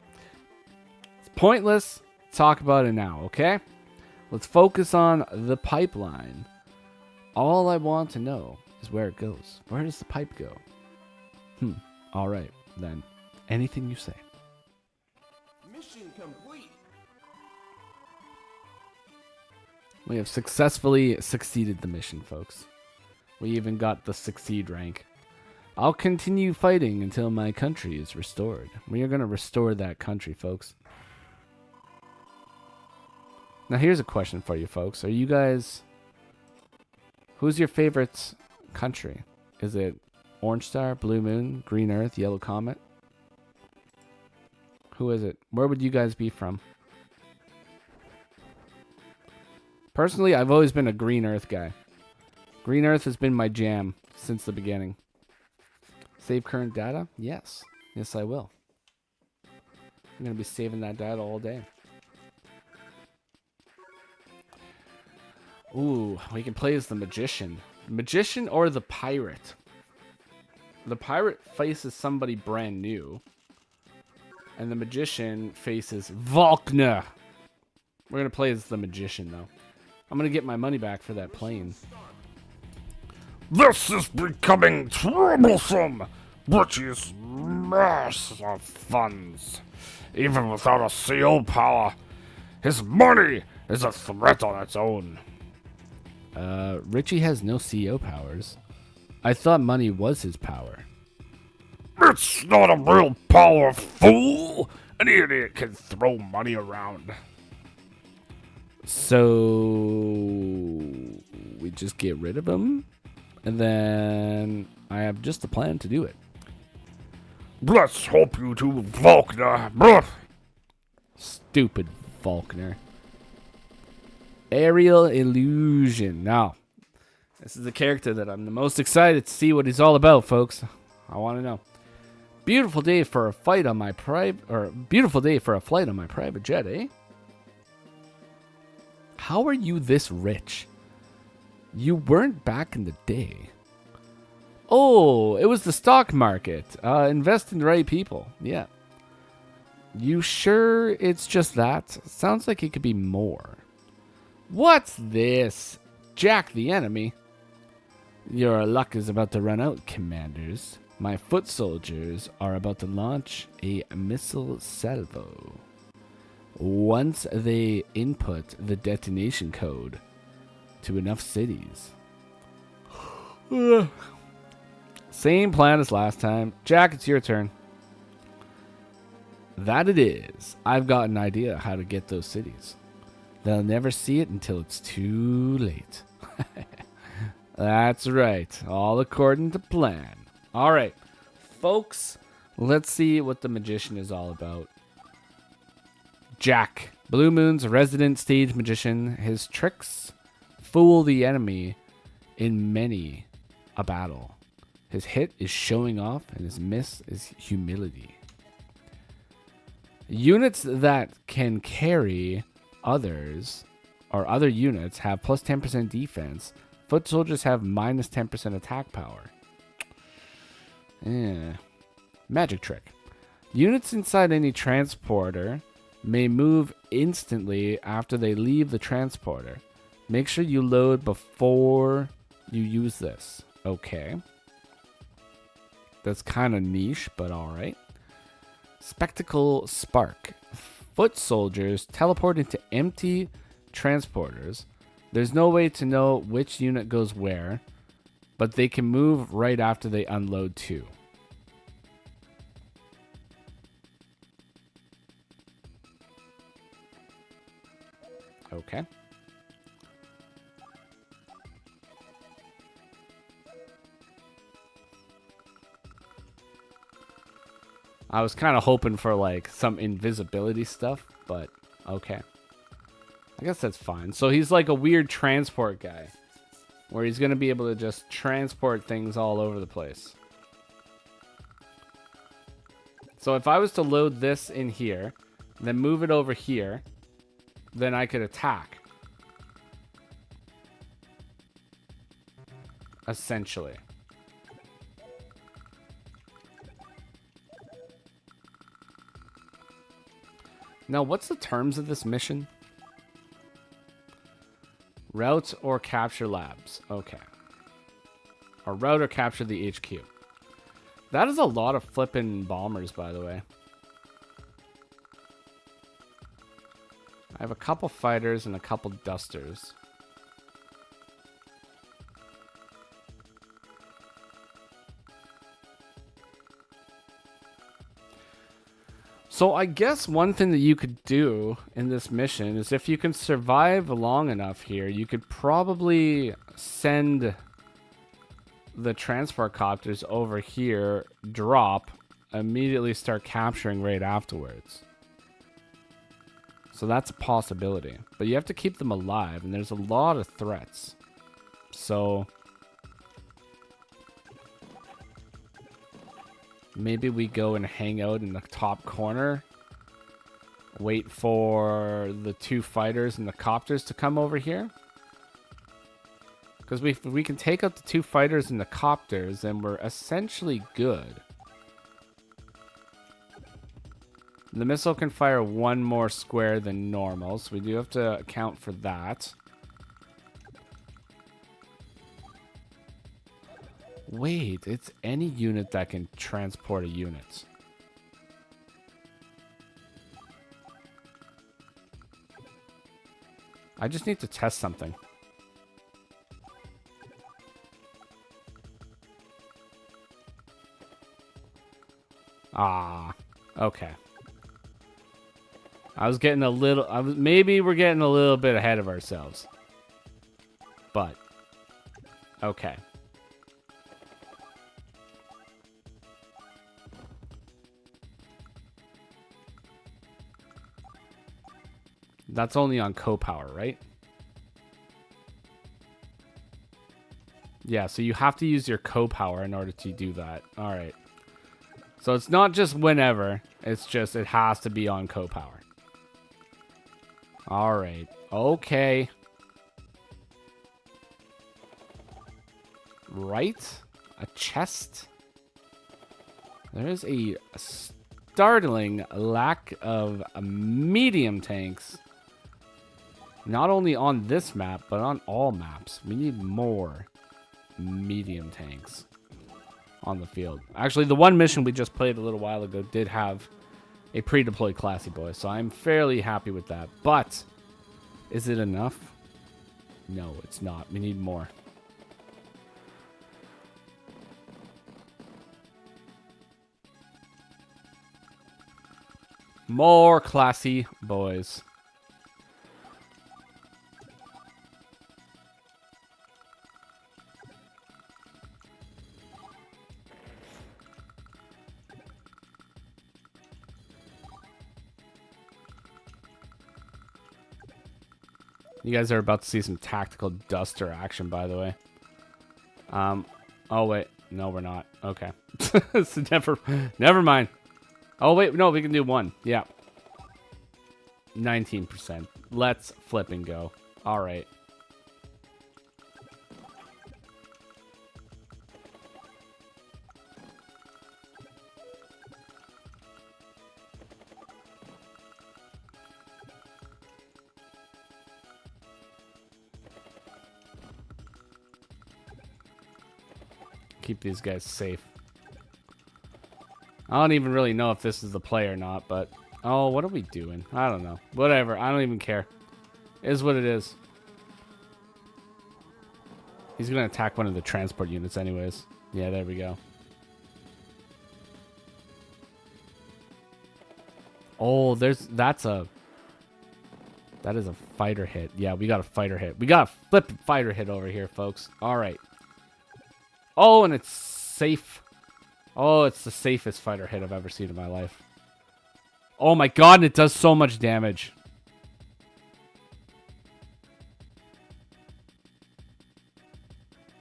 it's pointless to talk about it now, okay? Let's focus on the pipeline. All I want to know is where it goes. Where does the pipe go? Alright, then. Anything you say. Mission complete. We have successfully succeeded the mission, folks. We even got the succeed rank. I'll continue fighting until my country is restored. We are going to restore that country, folks. Now, here's a question for you, folks. Are you guys... Who's your favorite country? Is it Orange Star, Blue Moon, Green Earth, Yellow Comet? Who is it? Where would you guys be from? Personally, I've always been a Green Earth guy. Green Earth has been my jam since the beginning. Save current data? Yes. Yes, I will. I'm going to be saving that data all day. Ooh, we can play as the Magician. Magician or the Pirate? The Pirate faces somebody brand new. And the Magician faces Volkner. We're going to play as the Magician, though. I'm going to get my money back for that plane. This is becoming troublesome. Richie's mass of funds. Even without a CO power, his money is a threat on its own. Richie has no CO powers. I thought money was his power. It's not a real power, fool. An idiot can throw money around. So we just get rid of him, and then I have just a plan to do it. Let's hope you do, Volkner. Stupid Volkner. Aerial illusion. Now, this is the character that I'm the most excited to see what he's all about, folks. I want to know. Beautiful day for a fight on my beautiful day for a flight on my private jet, eh? How are you this rich? You weren't back in the day. Oh, it was the stock market. Invest in the right people. Yeah. You sure it's just that? Sounds like it could be more. What's this? Jack the enemy? Your luck is about to run out, commanders. My foot soldiers are about to launch a missile salvo. Once they input the detonation code to enough cities. Same plan as last time. Jack, it's your turn. That it is. I've got an idea how to get those cities. They'll never see it until it's too late. That's right. All according to plan. All right, folks, let's see what the Magician is all about. Jack, Blue Moon's resident stage magician. His tricks fool the enemy in many a battle. His hit is showing off, and his miss is humility. Units that can carry others or other units have plus 10% defense. Foot soldiers have minus 10% attack power. Magic trick. Units inside any transporter may move instantly after they leave the transporter. Make sure you load before you use this. Okay. That's kind of niche, but alright. Spectacle Spark. Foot soldiers teleport into empty transporters. There's no way to know which unit goes where, but they can move right after they unload too. Okay. I was kind of hoping for like some invisibility stuff, but okay. I guess that's fine. So he's like a weird transport guy where he's going to be able to just transport things all over the place. So if I was to load this in here, then move it over here, then I could attack. Essentially. Now, what's the terms of this mission? Route or capture labs. Okay. Or route or capture the HQ. That is a lot of flippin' bombers, by the way. I have a couple fighters and a couple dusters. So I guess one thing that you could do in this mission is if you can survive long enough here, you could probably send the transport copters over here, drop, immediately start capturing right afterwards. So that's a possibility. But you have to keep them alive, and there's a lot of threats. So maybe we go and hang out in the top corner. Wait for the two fighters and the copters to come over here. Because if we can take out the two fighters and the copters, then we're essentially good. The missile can fire one more square than normal, so we do have to account for that. Wait, it's any unit that can transport a unit. I just need to test something. Ah, okay. I was getting a little... maybe we're getting a little bit ahead of ourselves. But, okay. That's only on co-power, right? Yeah, so you have to use your co-power in order to do that. All right. So it's not just whenever. It's just it has to be on co-power. All right. Okay. Right? A chest? There is a startling lack of medium tanks. Not only on this map, but on all maps. We need more medium tanks on the field. Actually, the one mission we just played a little while ago did have a pre-deployed Classy Boy, so I'm fairly happy with that. But, is it enough? No, it's not. We need more. More Classy Boys. You guys are about to see some tactical duster action, by the way. Oh wait, no, we're not. Okay, so never mind. Oh wait, no, we can do one. Yeah, 19%. Let's flip and go. All right. Keep these guys safe. I don't even really know if this is the play or not, but... Oh, what are we doing? I don't know. Whatever. I don't even care. It is what it is. He's going to attack one of the transport units anyways. Yeah, there we go. Oh, that is a fighter hit. Yeah, we got a fighter hit. We got a flippin' fighter hit over here, folks. All right. Oh, and it's safe. Oh, it's the safest fighter hit I've ever seen in my life. Oh my god, and it does so much damage.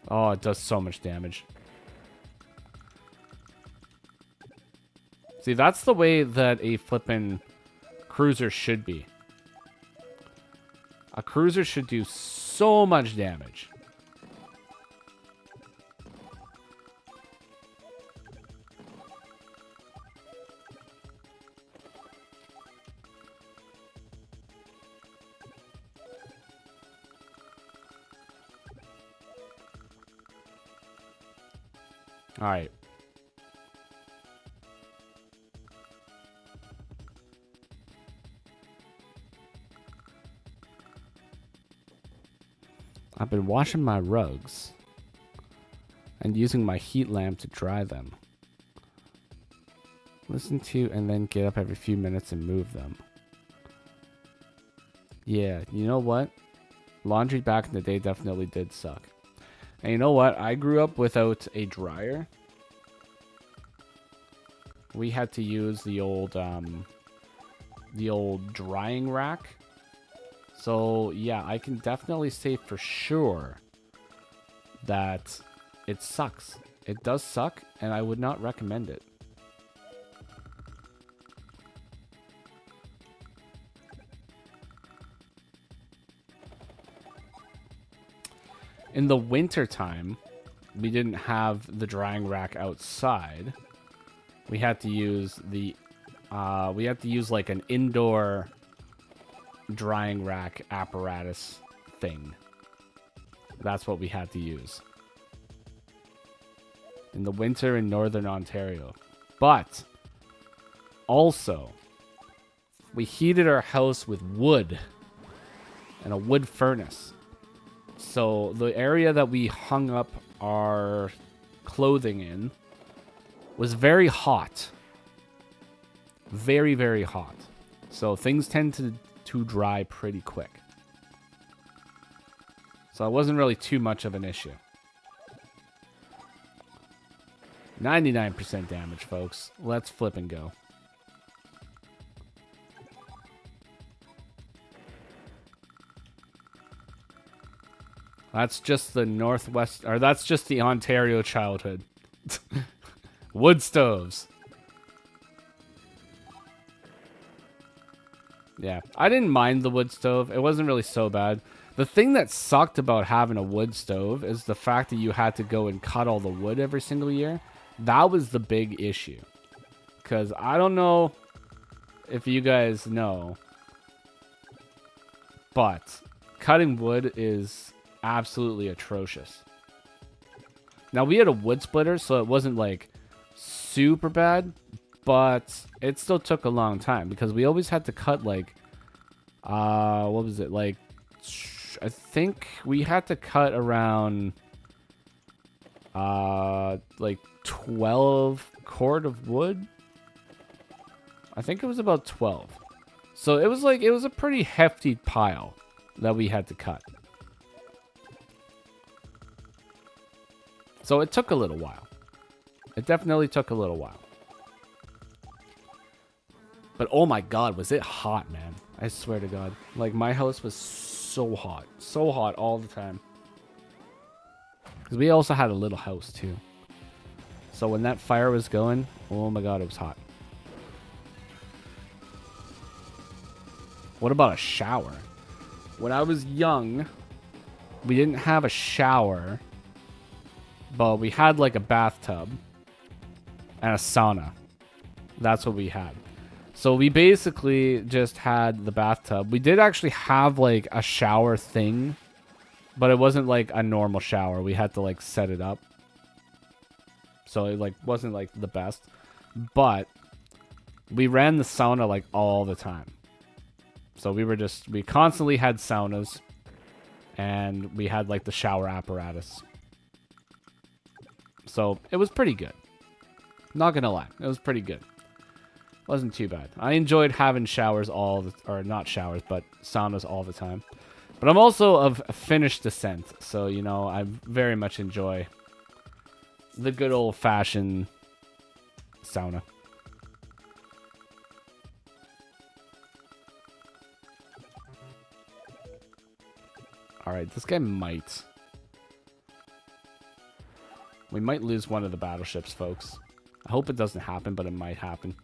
Oh, it does so much damage. See, that's the way that a flippin' cruiser should be. A cruiser should do so much damage. All right. I've been washing my rugs and using my heat lamp to dry them. Listen to and then get up every few minutes and move them. Yeah, you know what? Laundry back in the day definitely did suck. And you know what? I grew up without a dryer. We had to use the old drying rack. So, yeah, I can definitely say for sure that it sucks. It does suck, and I would not recommend it. In the winter time, we didn't have the drying rack outside. We had to use like an indoor drying rack apparatus thing. That's what we had to use in the winter in northern Ontario. But also, we heated our house with wood and a wood furnace. So the area that we hung up our clothing in was very hot. Very, very hot. So things tend to dry pretty quick. So it wasn't really too much of an issue. 99% damage, folks. Let's flip and go. That's just the Northwest, or that's just the Ontario childhood. Wood stoves. Yeah, I didn't mind the wood stove. It wasn't really so bad. The thing that sucked about having a wood stove is the fact that you had to go and cut all the wood every single year. That was the big issue. Because I don't know if you guys know, but cutting wood is absolutely atrocious. Now, we had a wood splitter, so it wasn't like super bad, but it still took a long time because we always had to cut like what was it, like I think we had to cut around like 12 cord of wood. I think it was about 12. So it was a pretty hefty pile that we had to cut. So it took a little while. It definitely took a little while. But oh my god, was it hot, man. I swear to god. Like, my house was so hot. So hot all the time. Because we also had a little house, too. So when that fire was going, oh my god, it was hot. What about a shower? When I was young, we didn't have a shower, but we had like a bathtub and a sauna. That's what we had. So we basically just had the bathtub. We did actually have like a shower thing, but it wasn't like a normal shower. We had to like set it up. So it like wasn't like the best. But we ran the sauna like all the time. So we constantly had saunas, and we had like the shower apparatus. So it was pretty good. Not gonna lie, it was pretty good. Wasn't too bad. I enjoyed having showers or not showers, but saunas all the time. But I'm also of Finnish descent, so you know I very much enjoy the good old-fashioned sauna. Alright, this guy might. We might lose one of the battleships, folks. I hope it doesn't happen, but it might happen.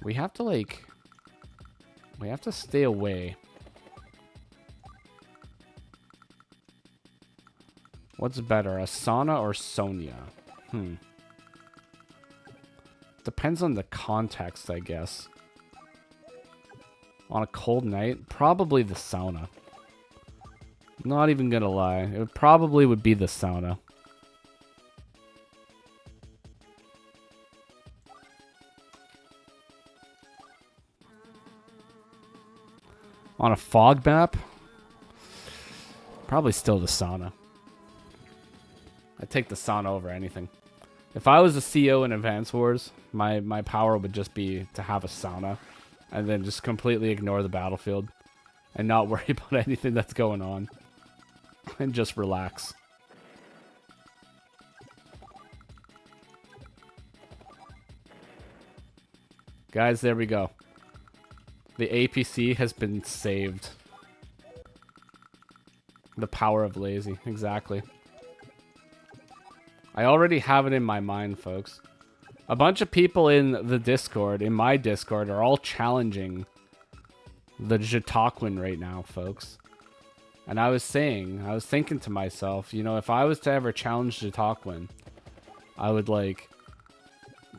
We have to, like... We have to stay away. What's better, Asana or Sonia? Depends on the context, I guess. On a cold night, probably the sauna. Not even gonna lie. It probably would be the sauna. On a fog map? Probably still the sauna. I'd take the sauna over anything. If I was a CO in Advance Wars, my power would just be to have a sauna. And then just completely ignore the battlefield. And not worry about anything that's going on. And just relax. Guys, there we go. The APC has been saved. The power of lazy, exactly. I already have it in my mind, folks. A bunch of people in the Discord, in my Discord, are all challenging the Jataquin right now, folks. And I was thinking to myself, you know, if I was to ever challenge Jataquin, I would, like,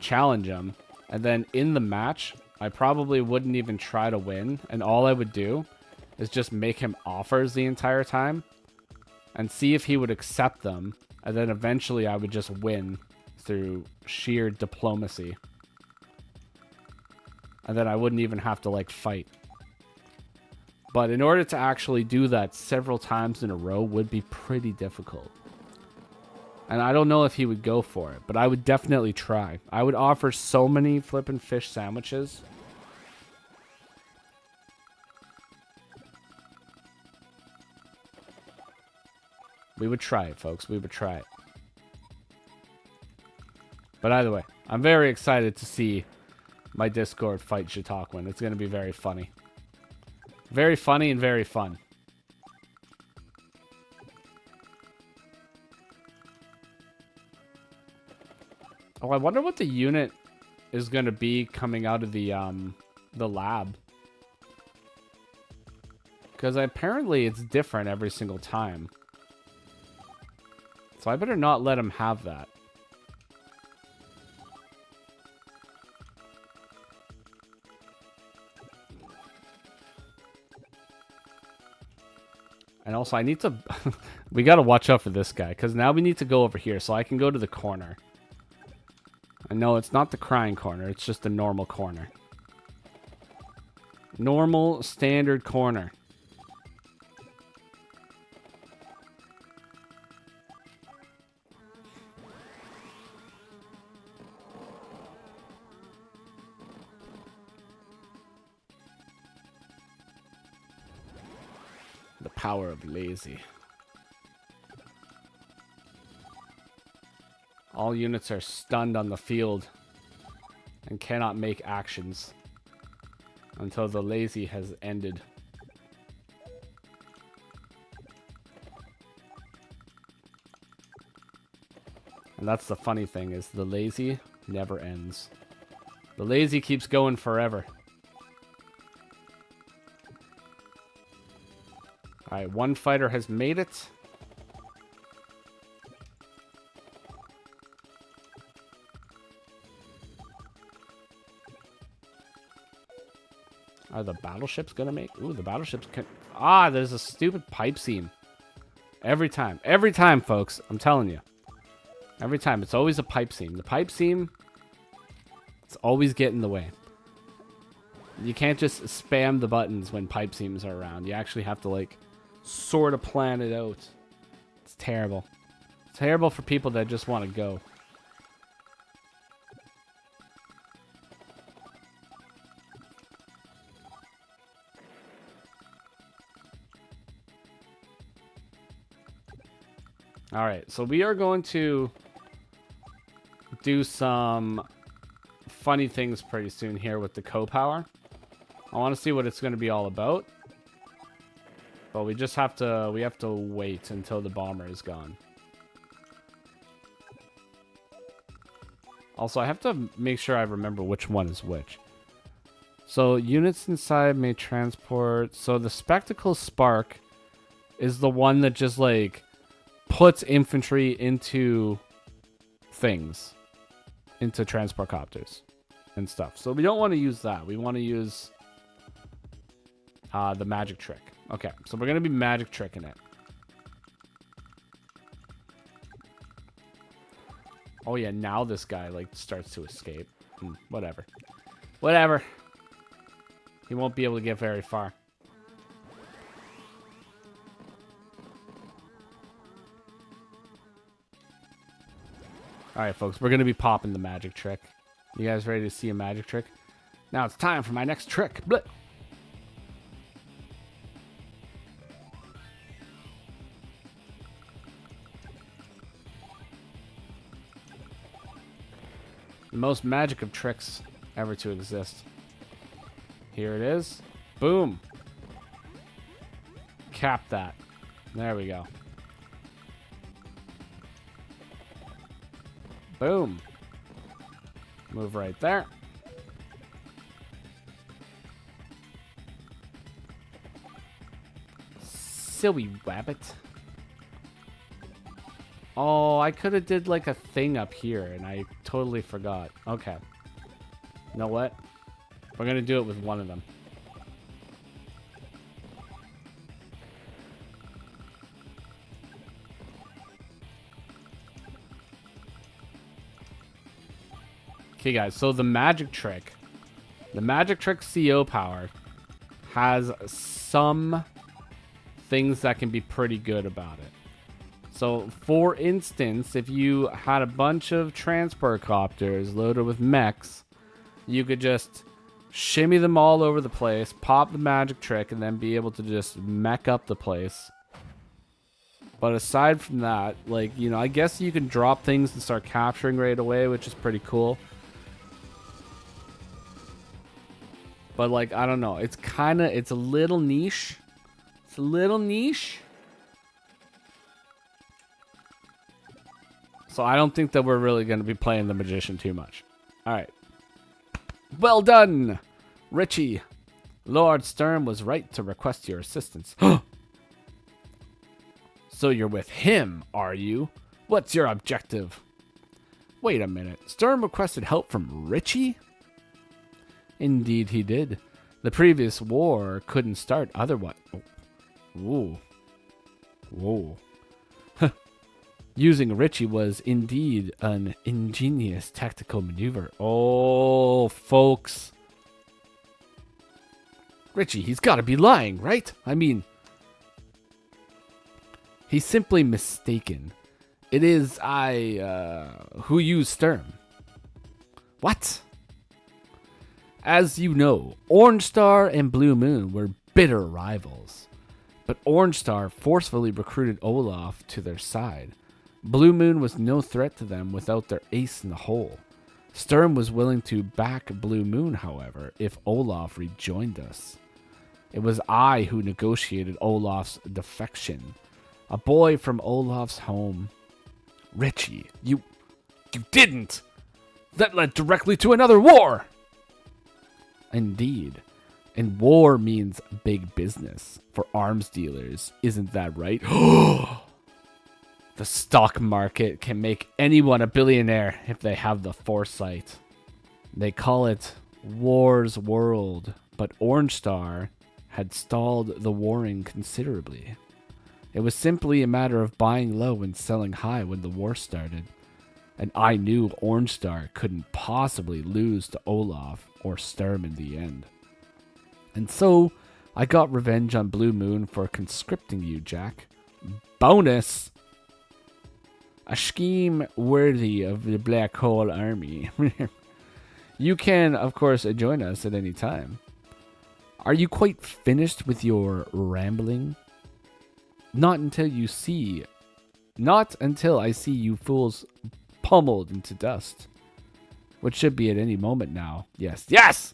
challenge him. And then in the match, I probably wouldn't even try to win. And all I would do is just make him offers the entire time and see if he would accept them. And then eventually I would just win through sheer diplomacy. And then I wouldn't even have to, like, fight. But in order to actually do that several times in a row would be pretty difficult. And I don't know if he would go for it, but I would definitely try. I would offer so many flippin' fish sandwiches. We would try it, folks. We would try it. But either way, I'm very excited to see my Discord fight Jataquin. It's going to be very funny. Very funny and very fun. Oh, I wonder what the unit is going to be coming out of the lab. Because apparently it's different every single time. So I better not let him have that. And also, I need to... we gotta watch out for this guy, because now we need to go over here, so I can go to the corner. And no, it's not the crying corner, it's just the normal corner. Normal, standard corner. The power of lazy. All units are stunned on the field and cannot make actions until the lazy has ended. And that's the funny thing, is the lazy never ends. The lazy keeps going forever. Alright, one fighter has made it. Are the battleships gonna make? Ooh, the battleships can. Ah, there's a stupid pipe seam. Every time. Every time, folks. I'm telling you. Every time. It's always a pipe seam. The pipe seam, it's always get in the way. You can't just spam the buttons when pipe seams are around. You actually have to, like, sort of plan it out. It's terrible. It's terrible for people that just want to go. Alright, so we are going to do some funny things pretty soon here with the co-power. I want to see what it's going to be all about. But we just have to, wait until the bomber is gone. Also, I have to make sure I remember which one is which. So, units inside may transport. So, the Spectacle Spark is the one that just, like, puts infantry into things, into transport copters and stuff. So we don't want to use that. We want to use the magic trick. Okay, so we're going to be magic tricking it. Oh yeah, now this guy like starts to escape. Whatever. Whatever. He won't be able to get very far. Alright, folks, we're going to be popping the magic trick. You guys ready to see a magic trick? Now it's time for my next trick. Blip. The most magic of tricks ever to exist. Here it is. Boom. Cap that. There we go. Boom. Move right there. Silly rabbit. Oh, I could have did like a thing up here and I totally forgot. Okay. You know what? We're going to do it with one of them. Okay, guys, so the magic trick CO power has some things that can be pretty good about it. So, for instance, if you had a bunch of transport copters loaded with mechs, you could just shimmy them all over the place, pop the magic trick, and then be able to just mech up the place. But aside from that, like, you know, I guess you can drop things and start capturing right away, which is pretty cool. But, like, I don't know. It's a little niche. It's a little niche. So I don't think that we're really going to be playing the Magician too much. Alright. Well done, Richie. Lord Sturm was right to request your assistance. So you're with him, are you? What's your objective? Wait a minute. Sturm requested help from Richie? Indeed he did. The previous war couldn't start otherwise. Ooh. Whoa. Using Richie was indeed an ingenious tactical maneuver. Oh, folks. Richie, he's got to be lying, right? I mean, he's simply mistaken. It is I who used Sturm. What? As you know, Orange Star and Blue Moon were bitter rivals. But Orange Star forcefully recruited Olaf to their side. Blue Moon was no threat to them without their ace in the hole. Sturm was willing to back Blue Moon, however, if Olaf rejoined us. It was I who negotiated Olaf's defection. A boy from Olaf's home. Richie, you didn't! That led directly to another war! Indeed. And war means big business for arms dealers. Isn't that right? The stock market can make anyone a billionaire if they have the foresight. They call it War's World, but Orange Star had stalled the warring considerably. It was simply a matter of buying low and selling high when the war started. And I knew Orange Star couldn't possibly lose to Olaf or Sturm in the end. And so, I got revenge on Blue Moon for conscripting you, Jack. Bonus! A scheme worthy of the Black Hole Army. You can, of course, join us at any time. Are you quite finished with your rambling? Not until I see you fools pummeled into dust. Which should be at any moment now. Yes. Yes!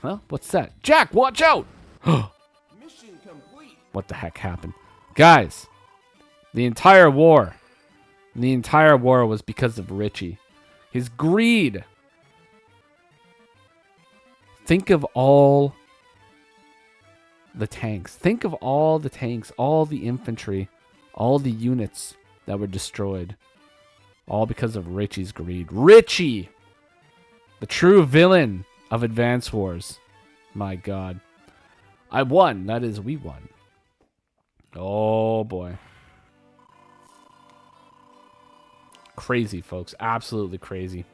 Huh? What's that? Jack, watch out! Mission complete. What the heck happened? Guys, the entire war was because of Richie. His greed. Think of all the tanks. Think of all the tanks, all the infantry, all the units that were destroyed. All because of Richie's greed. Richie! The true villain of Advance Wars. My God. I won. That is, we won. Oh, boy. Crazy, folks. Absolutely crazy.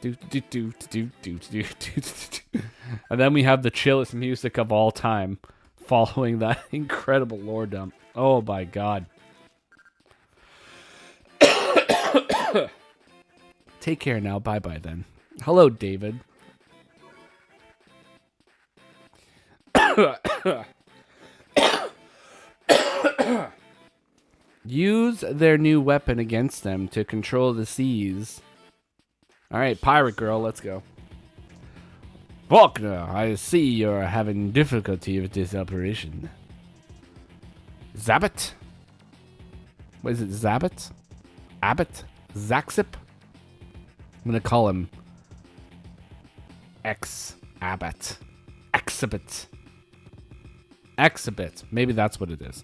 And then we have the chillest music of all time following that incredible lore dump. Oh, my God. Take care now. Bye-bye then. Hello, David. Use their new weapon against them to control the seas. Alright, Pirate Girl, let's go. Faulkner, I see you're having difficulty with this operation. Zabit? What is it, Zabit? Abbott? Zaxip? I'm gonna call him Abbott. Exhibit. Exhibit. Maybe that's what it is.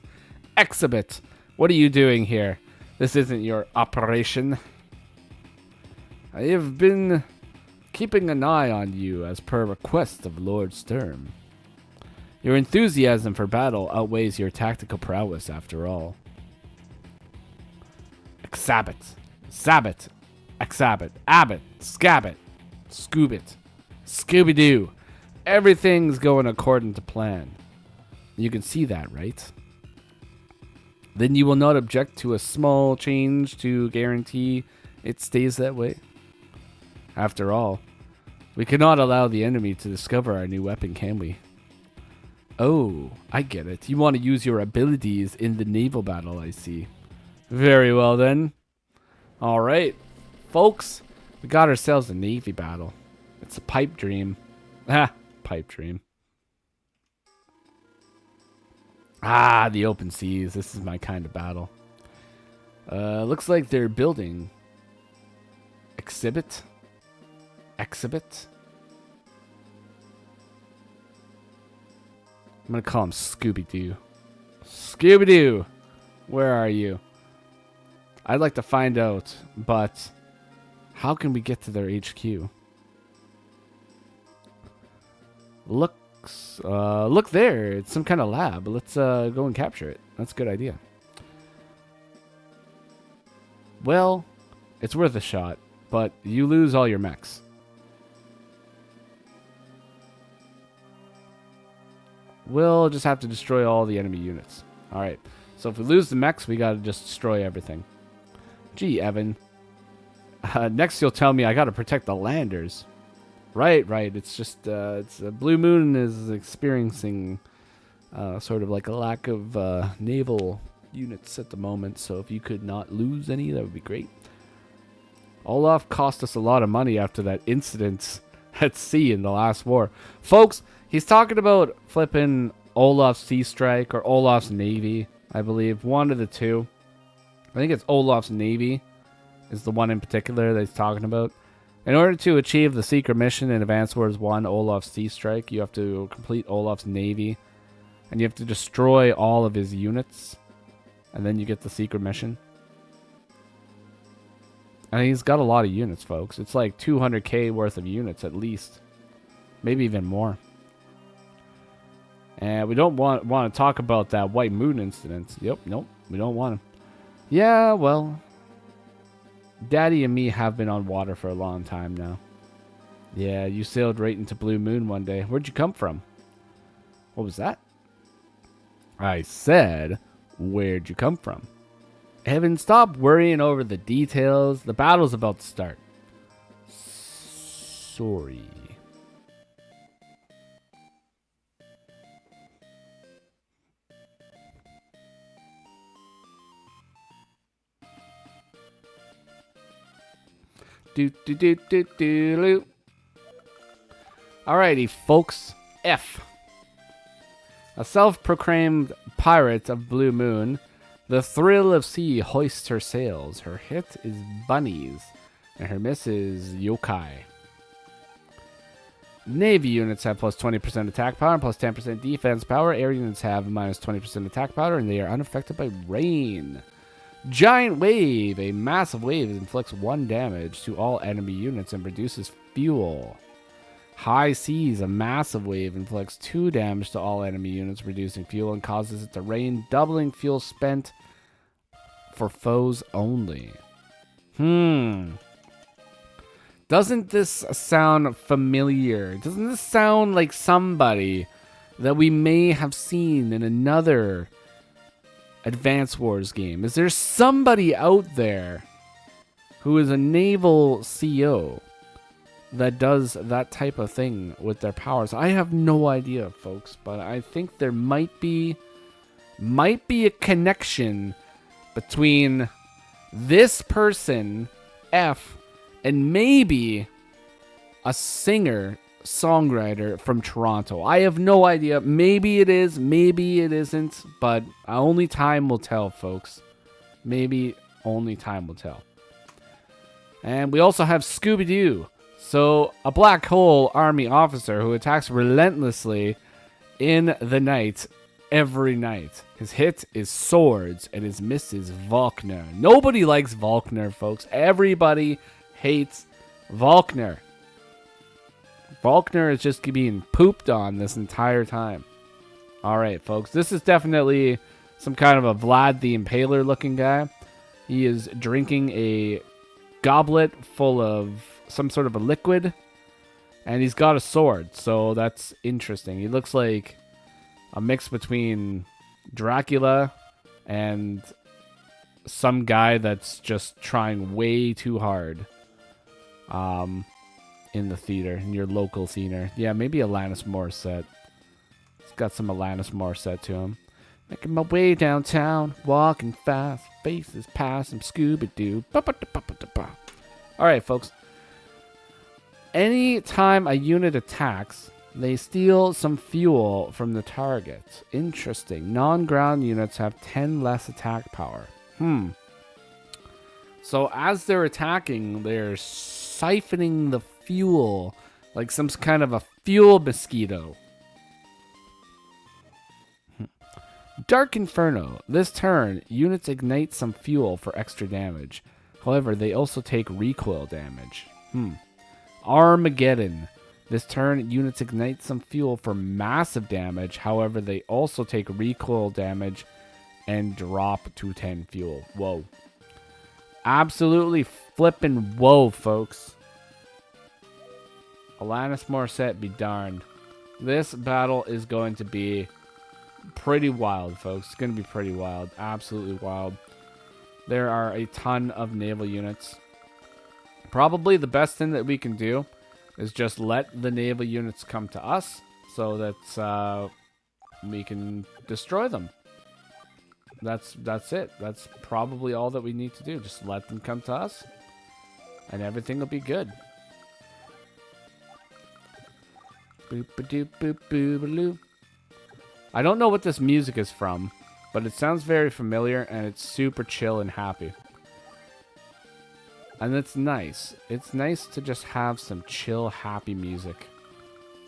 Exhibit. What are you doing here? This isn't your operation. I have been keeping an eye on you as per request of Lord Sturm. Your enthusiasm for battle outweighs your tactical prowess after all. Exabit. Zabit. Exabit. Abbott. Scabbit. Scoobit. Scooby-Doo. Everything's going according to plan. You can see that, right? Then you will not object to a small change to guarantee it stays that way. After all, we cannot allow the enemy to discover our new weapon, can we? Oh, I get it. You want to use your abilities in the naval battle, I see. Very well then. Alright, folks, we got ourselves a navy battle. It's a pipe dream. Ah, pipe dream. Ah, the open seas. This is my kind of battle. Looks like they're building. Exhibit. Exhibit. I'm gonna call him Scooby-Doo. Scooby-Doo! Where are you? I'd like to find out, but how can we get to their HQ? Look there. It's some kind of lab. Let's go and capture it. That's a good idea. Well, it's worth a shot, but you lose all your mechs. We'll just have to destroy all the enemy units. Alright, so if we lose the mechs, we gotta just destroy everything. Gee, Evan. Next you'll tell me I gotta protect the landers. Right. It's just, Blue Moon is experiencing sort of like a lack of naval units at the moment, so if you could not lose any, that would be great. Olaf cost us a lot of money after that incident at sea in the last war. Folks, he's talking about flipping Olaf's Sea Strike or Olaf's Navy, I believe. One of the two. I think it's Olaf's Navy is the one in particular that he's talking about. In order to achieve the secret mission in Advance Wars 1, Olaf's Sea Strike, you have to complete Olaf's navy. And you have to destroy all of his units. And then you get the secret mission. And he's got a lot of units, folks. It's like 200k worth of units at least. Maybe even more. And we don't want to talk about that White Moon incident. Yep, nope, we don't want to. Yeah, well, Daddy and me have been on water for a long time now. Yeah, you sailed right into Blue Moon one day. Where'd you come from? What was that? I said, where'd you come from? Evan, stop worrying over the details. The battle's about to start. Sorry. Alrighty, folks. F. A self-proclaimed pirate of Blue Moon, the Thrill of Sea hoists her sails. Her hit is bunnies, and her miss is yokai. Navy units have plus 20% attack power and plus 10% defense power. Air units have minus 20% attack power, and they are unaffected by rain. Giant Wave. A massive wave inflicts 1 damage to all enemy units and produces fuel. High Seas. A massive wave inflicts 2 damage to all enemy units, reducing fuel and causes it to rain, doubling fuel spent for foes only. Doesn't this sound familiar? Doesn't this sound like somebody that we may have seen in another Advance Wars game? Is there somebody out there who is a naval CO that does that type of thing with their powers? I have no idea, folks, but I think there might be a connection between this person, F, and maybe a singer-songwriter from Toronto. I have no idea. Maybe it is, maybe it isn't, but only time will tell, folks. Maybe only time will tell. And we also have Scooby-Doo. So, a Black Hole Army officer who attacks relentlessly in the night every night. His hit is swords, and his miss is Volkner. Nobody likes Volkner, folks. Everybody hates Volkner. Volkner is just being pooped on this entire time. Alright, folks. This is definitely some kind of a Vlad the Impaler looking guy. He is drinking a goblet full of some sort of a liquid. And he's got a sword, so that's interesting. He looks like a mix between Dracula and some guy that's just trying way too hard in the theater, in your local theater. Yeah, maybe Alanis Morissette. He's got some Alanis Morissette to him. Making my way downtown, walking fast, faces past some Scooby-Doo. Alright, folks. Anytime a unit attacks, they steal some fuel from the target. Interesting. Non-ground units have 10 less attack power. So as they're attacking, they're siphoning the fuel like some kind of a fuel mosquito. Dark Inferno. This turn, units ignite some fuel for extra damage. However, they also take recoil damage. Armageddon. This turn, units ignite some fuel for massive damage. However, they also take recoil damage and drop to 10 fuel. Whoa. Absolutely flippin' whoa, folks. Alanis Morissette be darned. This battle is going to be pretty wild, folks. It's going to be pretty wild. Absolutely wild. There are a ton of naval units. Probably the best thing that we can do is just let the naval units come to us so that we can destroy them. That's it. That's probably all that we need to do. Just let them come to us and everything will be good. Boop-a-doop-boop-boop-a-loo. I don't know what this music is from, but it sounds very familiar and it's super chill and happy. And it's nice. It's nice to just have some chill, happy music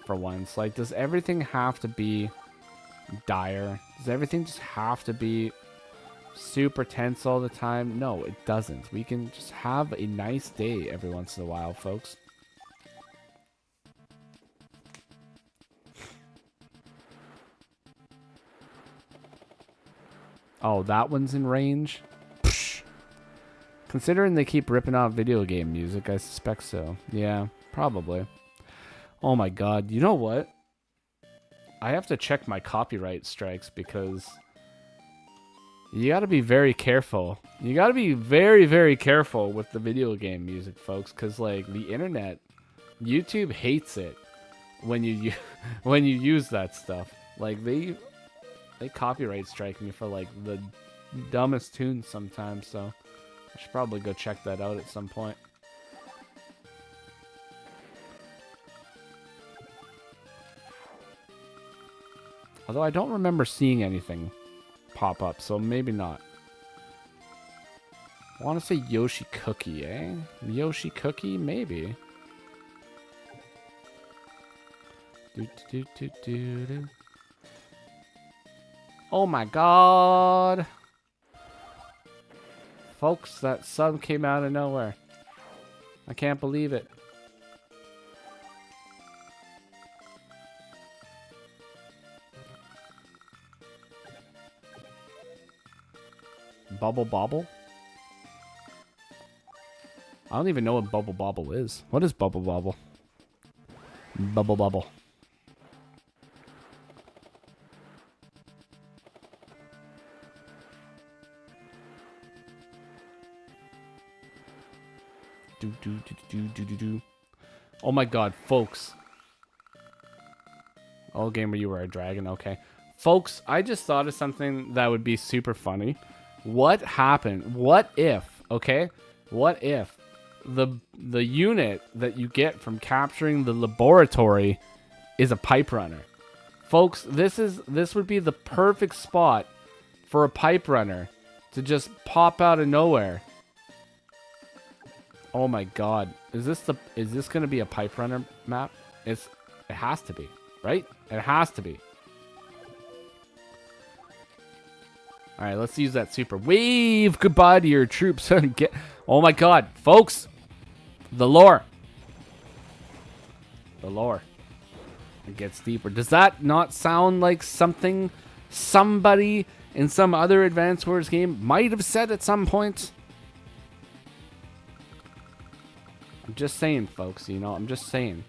for once. Like, does everything have to be dire? Does everything just have to be super tense all the time? No, it doesn't. We can just have a nice day every once in a while, folks. Oh, that one's in range? Psh. Considering they keep ripping off video game music, I suspect so. Yeah, probably. Oh my god, you know what? I have to check my copyright strikes because you gotta be very careful. You gotta be very, very careful with the video game music, folks, because, like, the internet, YouTube hates it when you when you use that stuff. Like, they copyright strike me for, like, the dumbest tunes sometimes, so I should probably go check that out at some point. Although I don't remember seeing anything pop up, so maybe not. I want to say Yoshi Cookie, eh? Yoshi Cookie? Maybe. Do. Oh my god! Folks, that sun came out of nowhere. I can't believe it. Bubble Bobble? I don't even know what Bubble Bobble is. What is Bubble Bobble? Bubble Bobble. Do. Oh my god, folks. Oh, gamer, you were a dragon. Okay. Folks, I just thought of something that would be super funny. What happened? What if, okay? What if the unit that you get from capturing the laboratory is a pipe runner? Folks, this would be the perfect spot for a pipe runner to just pop out of nowhere. Oh my god. Is this going to be a pipe runner map? It has to be, right? It has to be. All right, let's use that super. Wave goodbye to your troops. Oh my god, folks. The lore. The lore. It gets deeper. Does that not sound like something somebody in some other Advance Wars game might have said at some point? I'm just saying, folks, you know, I'm just saying.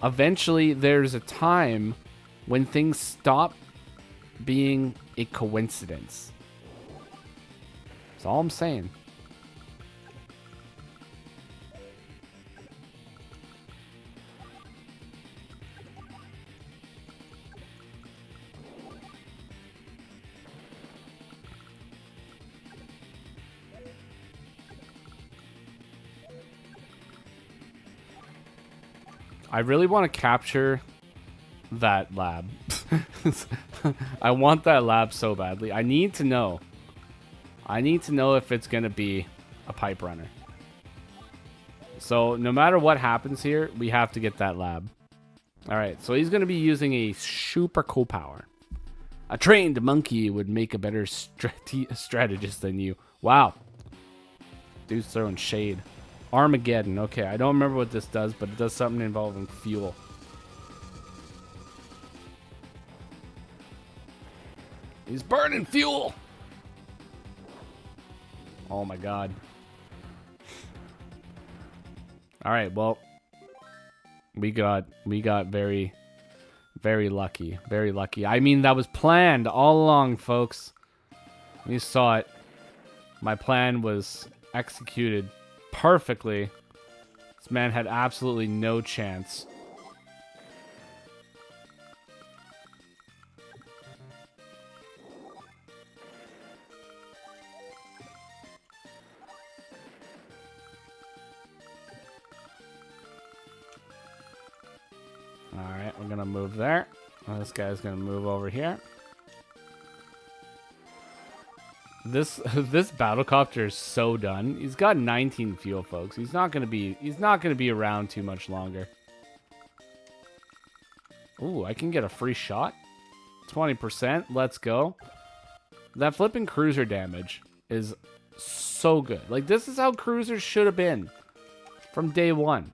Eventually, there's a time when things stop being a coincidence. That's all I'm saying. I really want to capture that lab. I want that lab so badly. I need to know. I need to know if it's going to be a pipe runner. So no matter what happens here, we have to get that lab. Alright, so he's going to be using a super cool power. A trained monkey would make a better strategist than you. Wow. Dude's throwing shade. Armageddon. Okay, I don't remember what this does, but it does something involving fuel. He's burning fuel. Oh my god. All right, well, we got very, very lucky. Very lucky. I mean, that was planned all along, folks. You saw it. My plan was executed perfectly. This man had absolutely no chance. Alright, we're gonna move there. This guy's gonna move over here. This this battlecopter is so done. He's got 19 fuel, folks. He's not gonna be around too much longer. Ooh, I can get a free shot. 20%. Let's go. That flipping cruiser damage is so good. Like, this is how cruisers should have been from day one.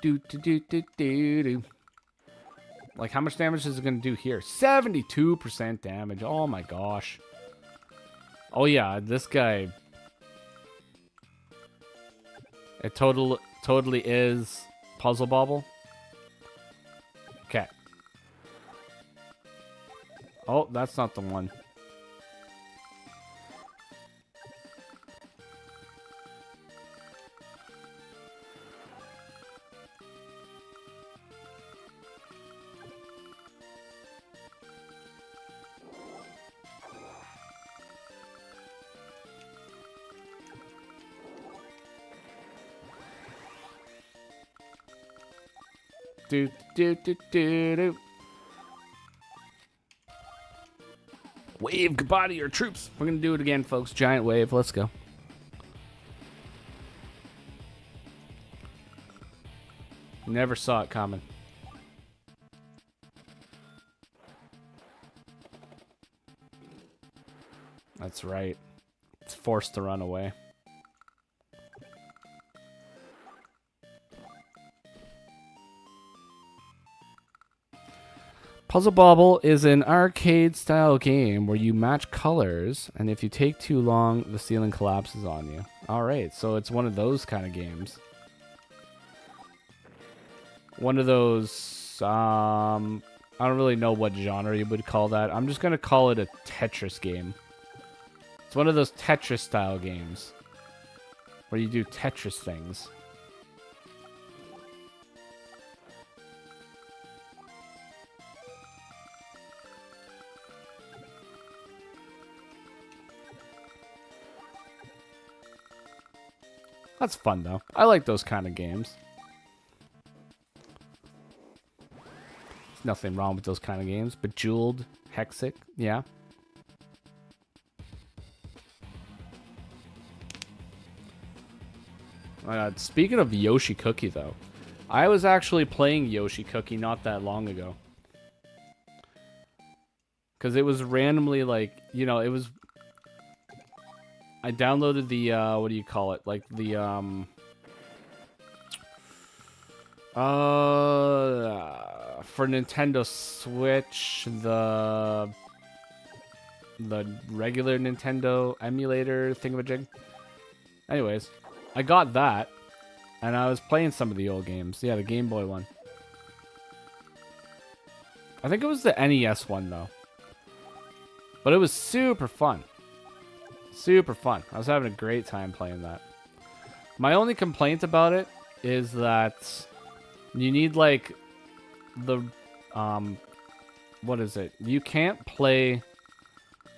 Do do do do do do. Like, how much damage is it gonna do here? 72% damage. Oh my gosh. Oh yeah, this guy. It totally is Puzzle Bobble. Okay. Oh, that's not the one. Do do do do do. Wave goodbye to your troops. We're gonna do it again, folks. Giant wave. Let's go. Never saw it coming. That's right. It's forced to run away. Puzzle Bobble is an arcade-style game where you match colors, and if you take too long, the ceiling collapses on you. Alright, so it's one of those kind of games. One of those, I don't really know what genre you would call that. I'm just going to call it a Tetris game. It's one of those Tetris-style games where you do Tetris things. That's fun, though. I like those kind of games. There's nothing wrong with those kind of games. Bejeweled, Hexic, yeah. Speaking of Yoshi Cookie, though, I was actually playing Yoshi Cookie not that long ago. Because it was randomly, like, you know, it was... I downloaded the, what do you call it? Like, the, for Nintendo Switch, the regular Nintendo emulator thingamajig. Anyways, I got that, and I was playing some of the old games. Yeah, the Game Boy one. I think it was the NES one, though. But it was super fun. Super fun. I was having a great time playing that. My only complaint about it is that you need, like, the, what is it? You can't play,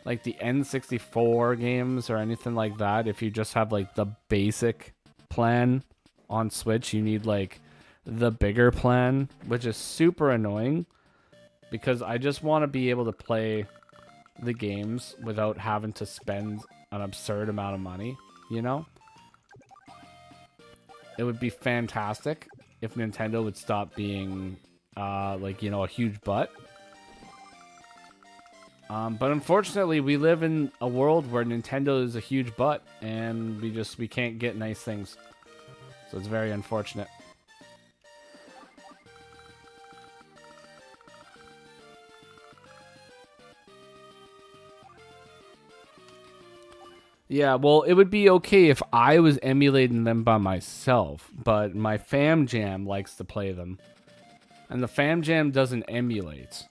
like, the N64 games or anything like that if you just have, like, the basic plan on Switch. You need, like, the bigger plan, which is super annoying because I just want to be able to play the games without having to spend an absurd amount of money, you know? It would be fantastic if Nintendo would stop being, like, you know, a huge butt. But unfortunately, we live in a world where Nintendo is a huge butt, and we can't get nice things. So it's very unfortunate. Yeah, well, it would be okay if I was emulating them by myself, but my Fam Jam likes to play them. And the Fam Jam doesn't emulate,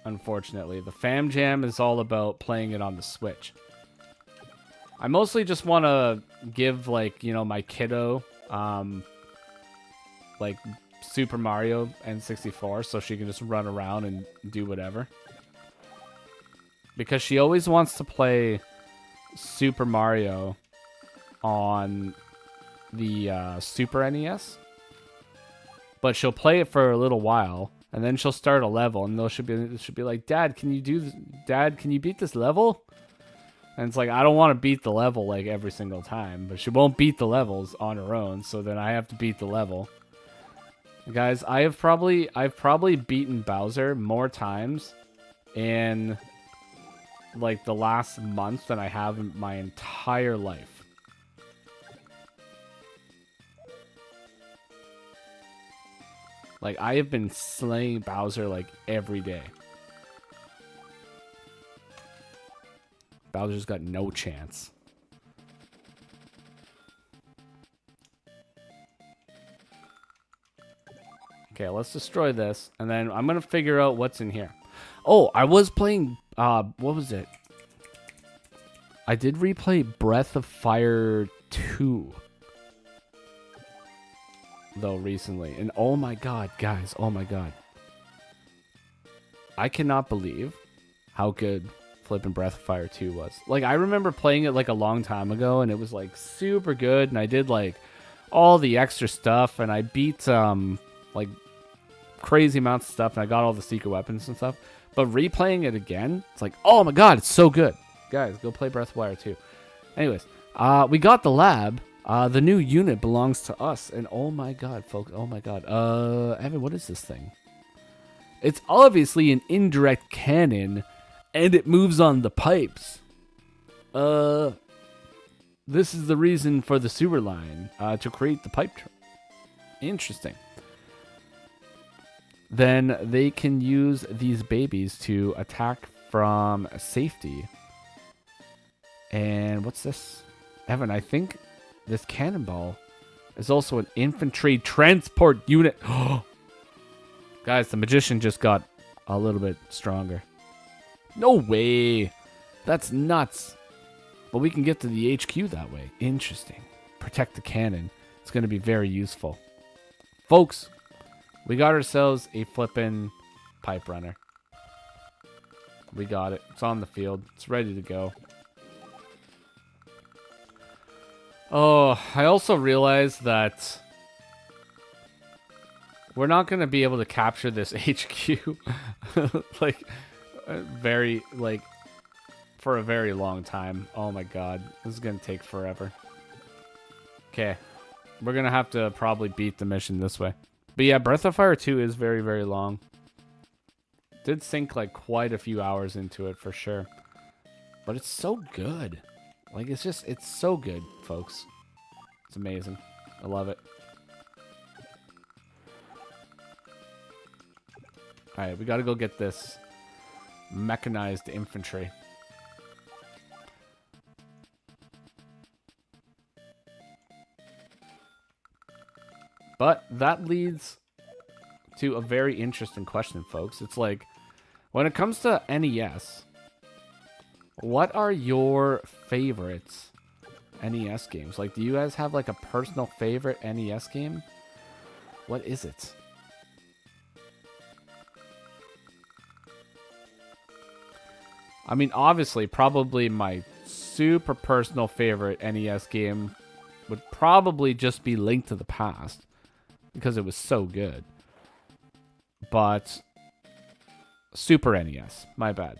unfortunately. The Fam Jam is all about playing it on the Switch. I mostly just want to give, like, you know, my kiddo, like, Super Mario N64 so she can just run around and do whatever. Because she always wants to play Super Mario on the Super NES. but she'll play it for a little while, and then she'll start a level, and she'll be like, Dad, can you do this? Dad, can you beat this level? And it's like, I don't want to beat the level like every single time, but she won't beat the levels on her own, so then I have to beat the level. Guys, I've probably beaten Bowser more times in like the last month than I have in my entire life. Like, I have been slaying Bowser like every day. Bowser's got no chance. Okay, let's destroy this, and then I'm gonna figure out what's in here. Oh, I was playing, what was it? I did replay Breath of Fire 2, though, recently. And oh my god, guys, oh my god. I cannot believe how good flipping Breath of Fire 2 was. Like, I remember playing it like a long time ago, and it was like super good, and I did like all the extra stuff, and I beat like crazy amounts of stuff, and I got all the secret weapons and stuff. But replaying it again, it's like, oh my god, it's so good. Guys, go play Breath of Fire 2. Anyways, we got the lab. The new unit belongs to us, and oh my god, folks, oh my god. Evan, what is this thing? It's obviously an indirect cannon, and it moves on the pipes. This is the reason for the sewer line, to create the pipe. Interesting. Then they can use these babies to attack from safety. And what's this? Evan, I think this cannonball is also an infantry transport unit. Guys, the magician just got a little bit stronger. No way. That's nuts. But we can get to the HQ that way. Interesting. Protect the cannon. It's going to be very useful. Folks, we got ourselves a flippin' pipe runner. We got it. It's on the field. It's ready to go. Oh, I also realized that we're not going to be able to capture this HQ like for a very long time. Oh my god. This is going to take forever. Okay. We're going to have to probably beat the mission this way. But yeah, Breath of Fire 2 is very, very long. Did sink like quite a few hours into it for sure. But it's so good. Like, it's so good, folks. It's amazing. I love it. Alright, we gotta go get this mechanized infantry. But that leads to a very interesting question, folks. It's like, when it comes to NES, what are your favorites NES games? Like, do you guys have like a personal favorite NES game? What is it? I mean, obviously, probably my super personal favorite NES game would probably just be Link to the Past, because it was so good. But Super NES, my bad.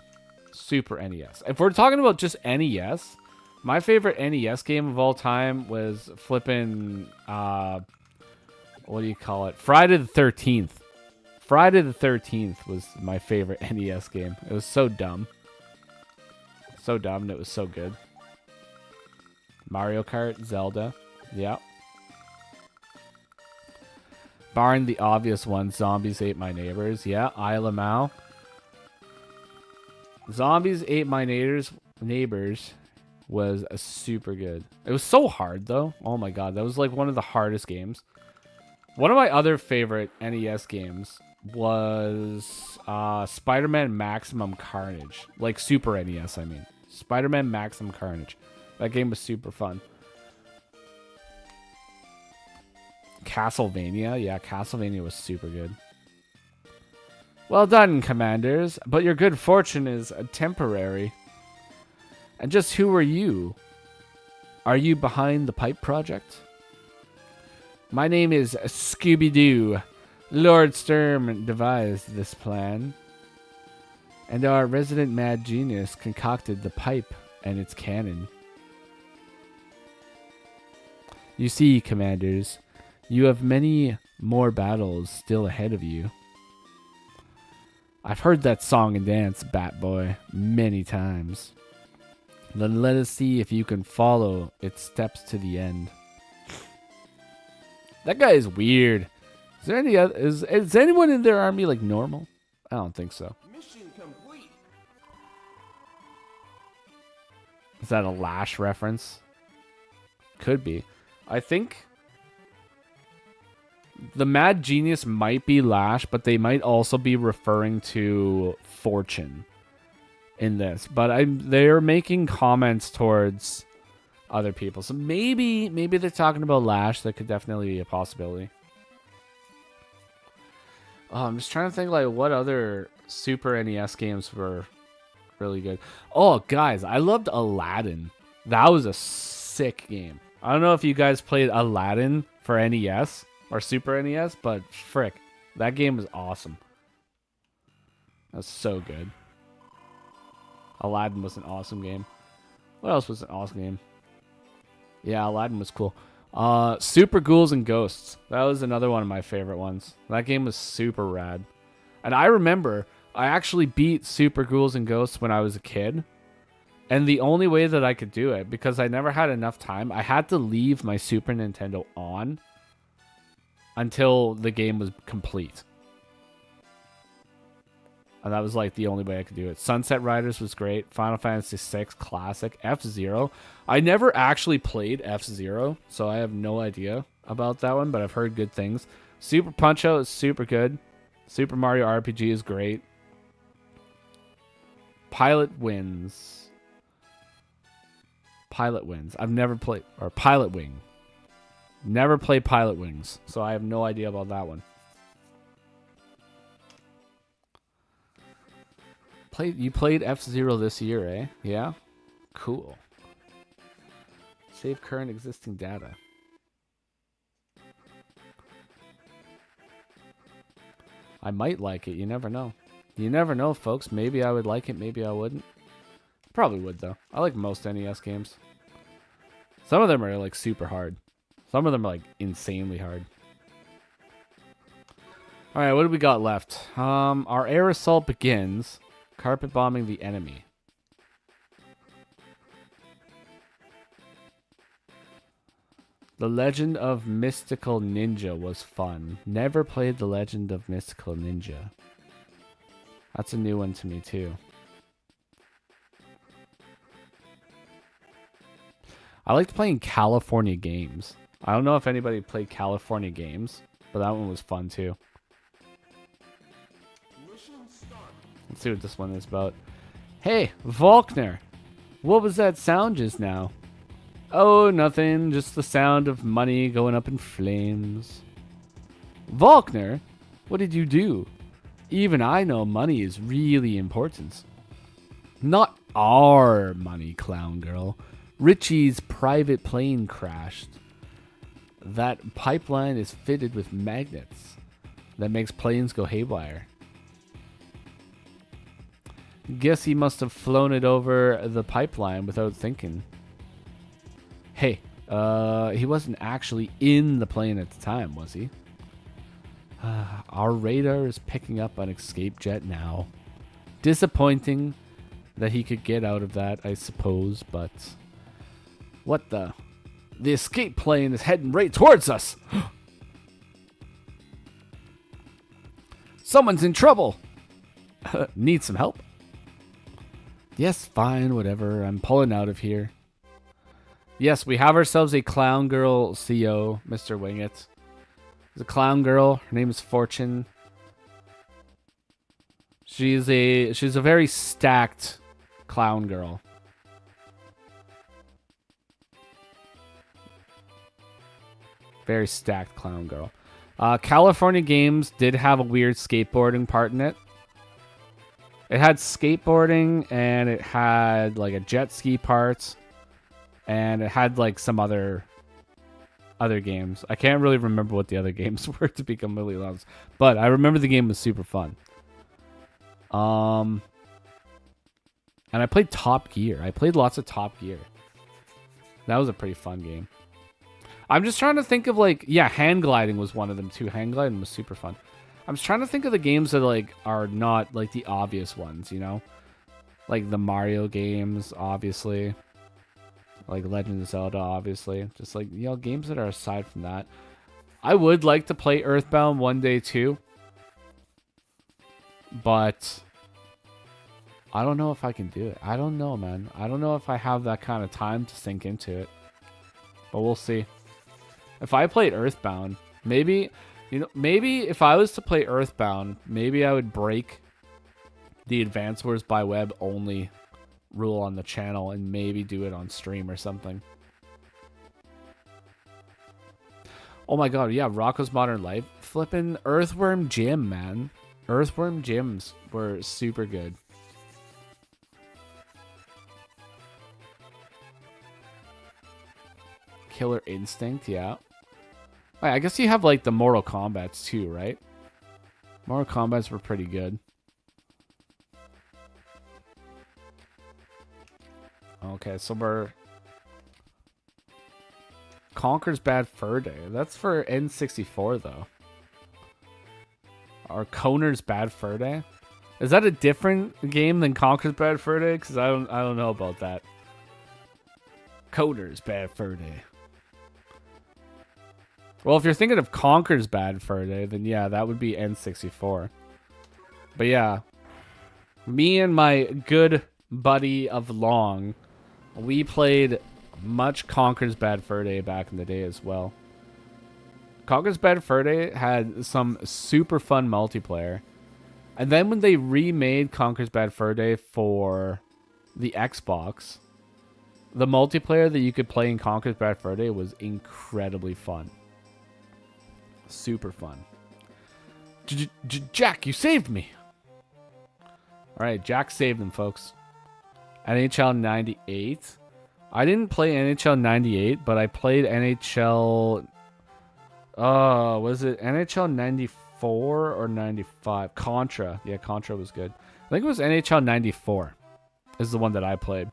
Super NES. If we're talking about just NES, my favorite NES game of all time was flipping, what do you call it? Friday the 13th. Friday the 13th was my favorite NES game. It was so dumb. So dumb, and it was so good. Mario Kart, Zelda. Yeah. Barring the obvious ones, Zombies Ate My Neighbors. Yeah, Isle of Mau. Zombies Ate My Neighbors was super good. It was so hard, though. Oh my god, that was like one of the hardest games. One of my other favorite NES games was Spider-Man Maximum Carnage. Like Super NES, I mean. Spider-Man Maximum Carnage. That game was super fun. Castlevania. Yeah, Castlevania was super good. Well done, Commanders. But your good fortune is temporary. And just who are you? Are you behind the Pipe Project? My name is Scooby-Doo. Lord Sturm devised this plan, and our resident mad genius concocted the pipe and its cannon. You see, commanders, you have many more battles still ahead of you. I've heard that song and dance, Bat Boy, many times. Then let us see if you can follow its steps to the end. That guy is weird. Is there any other, is anyone in their army like normal? I don't think so. Mission complete. Is that a Lash reference? Could be. I think the Mad Genius might be Lash, but they might also be referring to Fortune in this. But they're making comments towards other people, so maybe they're talking about Lash. That could definitely be a possibility. Oh, I'm just trying to think like what other Super NES games were really good. Oh, guys, I loved Aladdin. That was a sick game. I don't know if you guys played Aladdin for NES or Super NES, but frick, that game was awesome. That's so good. Aladdin was an awesome game. What else was an awesome game? Yeah, Aladdin was cool. Super Ghouls and Ghosts. That was another one of my favorite ones. That game was super rad. And I remember I actually beat Super Ghouls and Ghosts when I was a kid. And the only way that I could do it, because I never had enough time, I had to leave my Super Nintendo on until the game was complete. And that was like the only way I could do it. Sunset Riders was great. Final Fantasy VI Classic. F-Zero. I never actually played F-Zero, so I have no idea about that one, but I've heard good things. Super Punch-Out is super good. Super Mario RPG is great. Pilot Wings. I've never played, or Pilot Wing. Never played Pilot Wings, so I have no idea about that one. You played F-Zero this year, eh? Yeah? Cool. Save current existing data. I might like it, you never know. You never know, folks. Maybe I would like it, maybe I wouldn't. Probably would, though. I like most NES games. Some of them are, like, super hard. Some of them are, like, insanely hard. Alright, what do we got left? Our air assault begins. Carpet bombing the enemy. The Legend of Mystical Ninja was fun. Never played The Legend of Mystical Ninja. That's a new one to me, too. I liked playing California Games. I don't know if anybody played California Games, but that one was fun too. Let's see what this one is about. Hey, Volkner! What was that sound just now? Oh, nothing. Just the sound of money going up in flames. Volkner? What did you do? Even I know money is really important. Not our money, clown girl. Richie's private plane crashed. That pipeline is fitted with magnets that makes planes go haywire. Guess he must have flown it over the pipeline without thinking. Hey, he wasn't actually in the plane at the time, was he? Our radar is picking up an escape jet now. Disappointing that he could get out of that, I suppose, but... What the? The escape plane is heading right towards us! Someone's in trouble! Need some help? Yes, fine, whatever. I'm pulling out of here. Yes, we have ourselves a clown girl CO, Mr. Wingett. There's a clown girl. Her name is Fortune. She's a very stacked clown girl. Very stacked clown girl. California Games did have a weird skateboarding part in it. It had skateboarding and it had like a jet ski part and it had like some other other games. I can't really remember what the other games were, to be completely honest. But I remember the game was super fun. And I played Top Gear. I played lots of Top Gear. That was a pretty fun game. I'm just trying to think of like, yeah, Hand Gliding was one of them too. Hand Gliding was super fun. I'm just trying to think of the games that like are not like the obvious ones, you know? Like the Mario games, obviously. Like Legend of Zelda, obviously. Just like, you know, games that are aside from that. I would like to play Earthbound one day too. But I don't know if I can do it. I don't know, man. I don't know if I have that kind of time to sink into it. But we'll see. If I played Earthbound, maybe, you know, maybe if I was to play Earthbound, maybe I would break the Advance Wars by Web only rule on the channel and maybe do it on stream or something. Oh my god, yeah, Rocco's Modern Life. Flippin' Earthworm Jim, man. Earthworm Jims were super good. Killer Instinct, yeah. I guess you have like the Mortal Kombats too, right? Mortal Kombats were pretty good. Okay, so we're Conker's Bad Fur Day. That's for N64 though. Or Conker's Bad Fur Day. Is that a different game than Conker's Bad Fur Day? Because I don't know about that. Conker's Bad Fur Day. Well, if you're thinking of Conker's Bad Fur Day, then yeah, that would be N64. But yeah, me and my good buddy of Long, we played much Conker's Bad Fur Day back in the day as well. Conker's Bad Fur Day had some super fun multiplayer. And then when they remade Conker's Bad Fur Day for the Xbox, the multiplayer that you could play in Conker's Bad Fur Day was incredibly fun. Super fun. Jack, you saved me. Alright, Jack saved him, folks. NHL 98. I didn't play NHL 98, but I played NHL... was it NHL 94 or 95? Contra. Yeah, Contra was good. I think it was NHL 94 is the one that I played.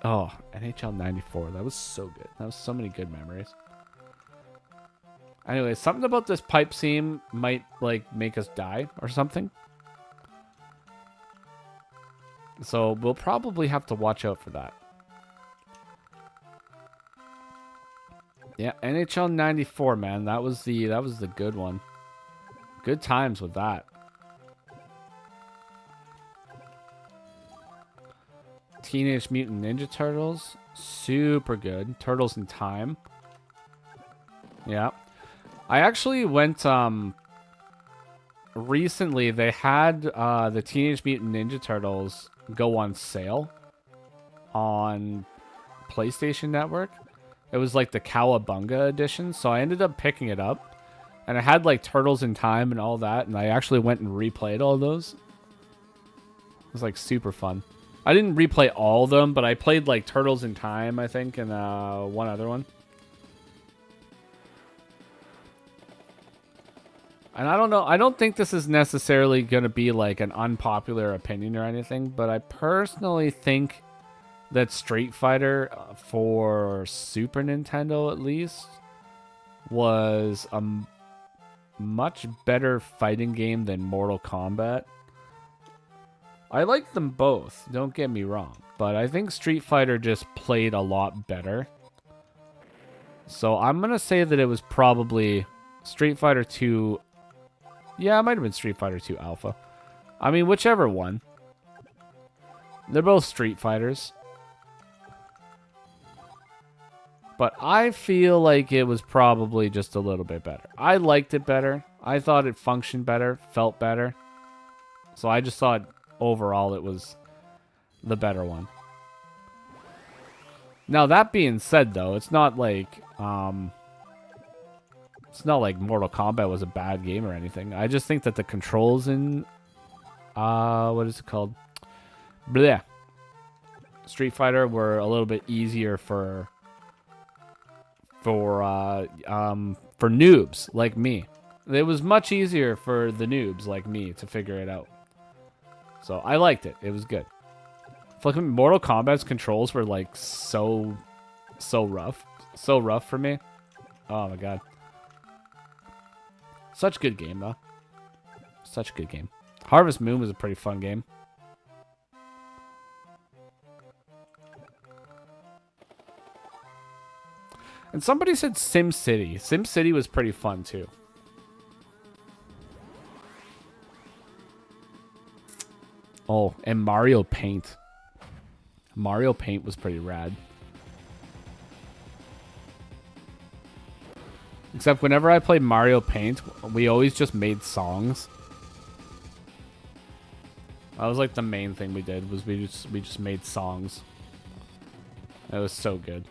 Oh, NHL 94. That was so good. That was so many good memories. Anyway, something about this pipe seam might, like, make us die or something. So we'll probably have to watch out for that. Yeah, NHL 94, man. That was the good one. Good times with that. Teenage Mutant Ninja Turtles, super good. Turtles in Time. Yeah. I actually went recently they had the Teenage Mutant Ninja Turtles go on sale on PlayStation Network. It was like the Cowabunga edition, so I ended up picking it up. And it had like Turtles in Time and all that, and I actually went and replayed all those. It was like super fun. I didn't replay all of them, but I played like Turtles in Time, I think, and one other one. And I don't know, I don't think this is necessarily going to be like an unpopular opinion or anything, but I personally think that Street Fighter for Super Nintendo at least was a much better fighting game than Mortal Kombat. I like them both, don't get me wrong, but I think Street Fighter just played a lot better. So I'm going to say that it was probably Street Fighter 2. Yeah, it might have been Street Fighter 2 Alpha. I mean, whichever one. They're both Street Fighters. But I feel like it was probably just a little bit better. I liked it better. I thought it functioned better, felt better. So I just thought overall it was the better one. Now that being said though, it's not like Mortal Kombat was a bad game or anything. I just think that the controls in what is it called? Bleh. Street Fighter were a little bit easier for noobs like me. It was much easier for the noobs like me to figure it out. So I liked it. It was good. Fucking Mortal Kombat's controls were like so rough. So rough for me. Oh my god. Such a good game though. Such a good game. Harvest Moon was a pretty fun game. And somebody said SimCity. SimCity was pretty fun too. Oh, and Mario Paint. Mario Paint was pretty rad. Except whenever I played Mario Paint, we always just made songs. That was like the main thing we did, was we just made songs. It was so good.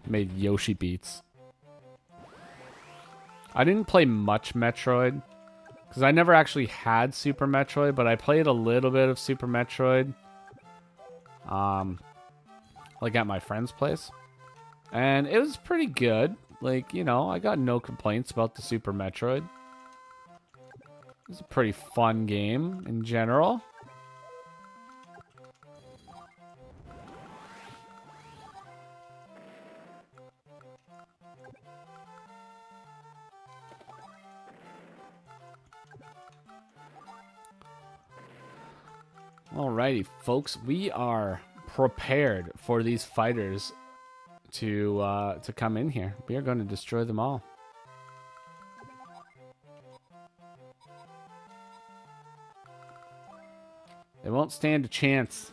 Made Yoshi beats. I didn't play much Metroid, because I never actually had Super Metroid, but I played a little bit of Super Metroid. Like at my friend's place. And it was pretty good. Like, you know, I got no complaints about the Super Metroid. It was a pretty fun game in general. Alrighty, folks, we are prepared for these fighters to come in here. We are going to destroy them all. They won't stand a chance.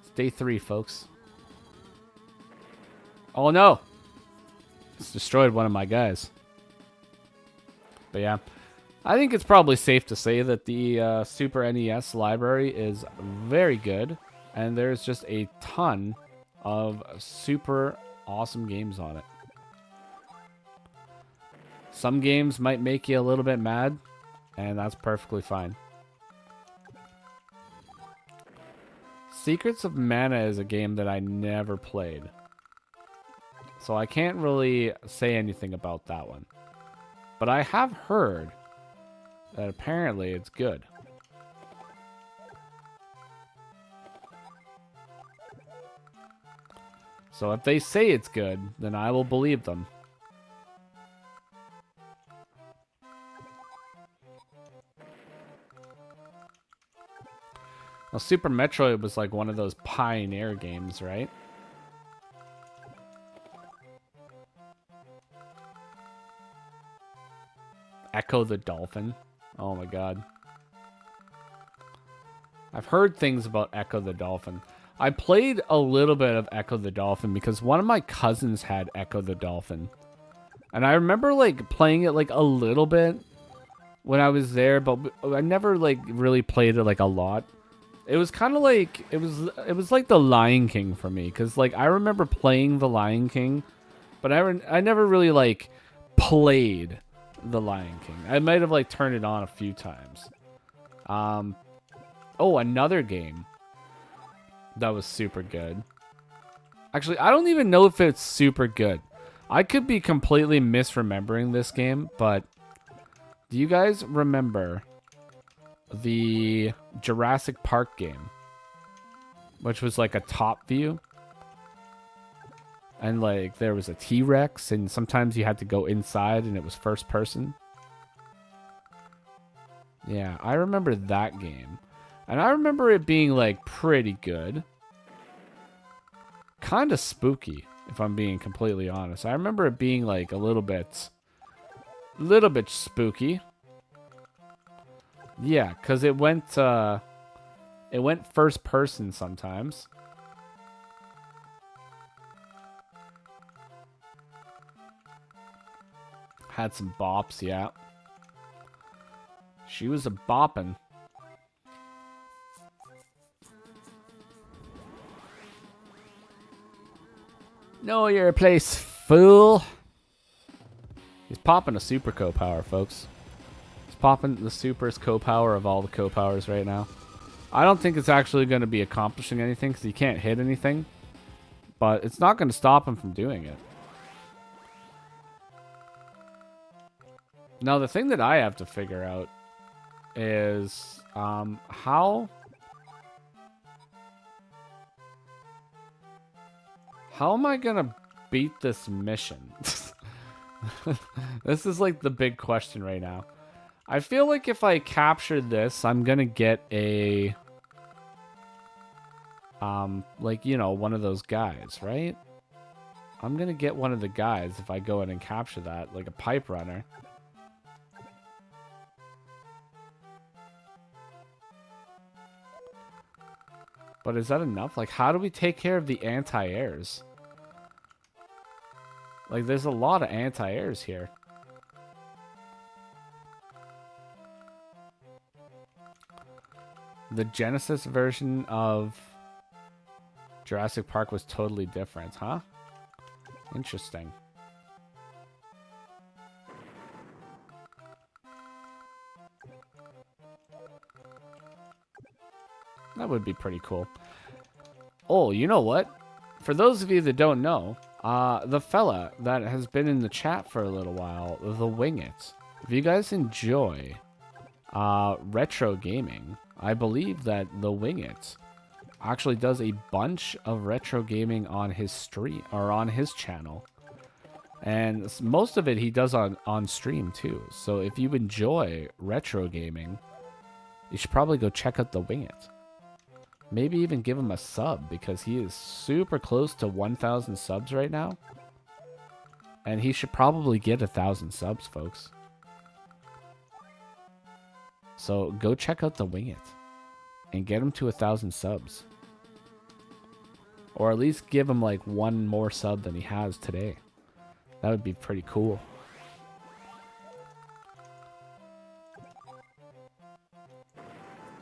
It's day 3, folks. Oh no! It's destroyed one of my guys. But yeah. I think it's probably safe to say that the Super NES library is very good, and there's just a ton of super awesome games on it. Some games might make you a little bit mad, and that's perfectly fine. Secrets of Mana is a game that I never played, so I can't really say anything about that one. But I have heard that apparently it's good. So if they say it's good, then I will believe them. Well, Super Metroid was like one of those pioneer games, right? Echo the Dolphin. Oh my god. I've heard things about Echo the Dolphin. I played a little bit of Echo the Dolphin because one of my cousins had Echo the Dolphin. And I remember like playing it like a little bit when I was there, but I never like really played it like a lot. It was kind of like it was like the Lion King for me, cuz like I remember playing the Lion King, but I never really like played the Lion King. I might have like turned it on a few times. Oh, another game that was super good. Actually, I don't even know if it's super good. I could be completely misremembering this game, but do you guys remember the Jurassic Park game, which was like a top view? And like there was a T-Rex, and sometimes you had to go inside and it was first person. Yeah, I remember that game. And I remember it being like pretty good. Kind of spooky, if I'm being completely honest. I remember it being like a little bit spooky. Yeah, cuz it went first person sometimes. Had some bops, yeah. She was a boppin'. Know your place, fool. He's popping a Super Co power, folks. He's popping the super's co-power of all the co-powers right now. I don't think it's actually going to be accomplishing anything because he can't hit anything. But it's not going to stop him from doing it. Now, the thing that I have to figure out is how am I going to beat this mission? This is like the big question right now. I feel like if I capture this, I'm going to get a like, you know, one of those guys, right? I'm going to get one of the guys if I go in and capture that, like a pipe runner. But is that enough? Like, how do we take care of the anti-airs? Like, there's a lot of anti-airs here. The Genesis version of Jurassic Park was totally different, huh? Interesting. That would be pretty cool. Oh, you know what? For those of you that don't know, the fella that has been in the chat for a little while, the Wing It. If you guys enjoy retro gaming, I believe that the Wing It actually does a bunch of retro gaming on his stream or on his channel. And most of it he does on stream too. So if you enjoy retro gaming, you should probably go check out the Wing It. Maybe even give him a sub because he is super close to 1,000 subs right now. And he should probably get 1,000 subs, folks. So go check out the Wing It and get him to 1,000 subs. Or at least give him like one more sub than he has today. That would be pretty cool.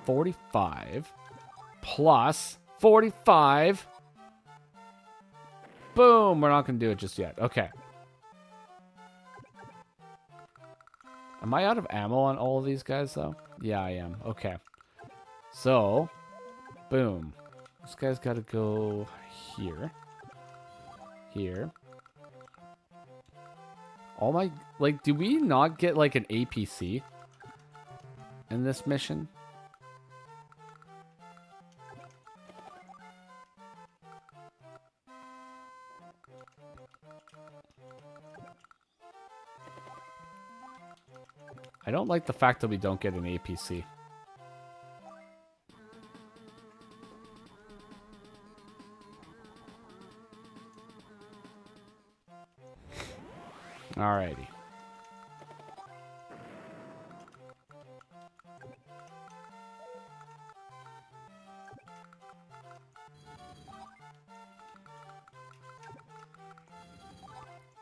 $45 plus 45. Boom. We're not going to do it just yet. Okay. Am I out of ammo on all of these guys, though? Yeah, I am. Okay. So, boom. This guy's got to go here. Here. All my... Like, do we not get, like, an APC in this mission? I don't like the fact that we don't get an APC. Alrighty.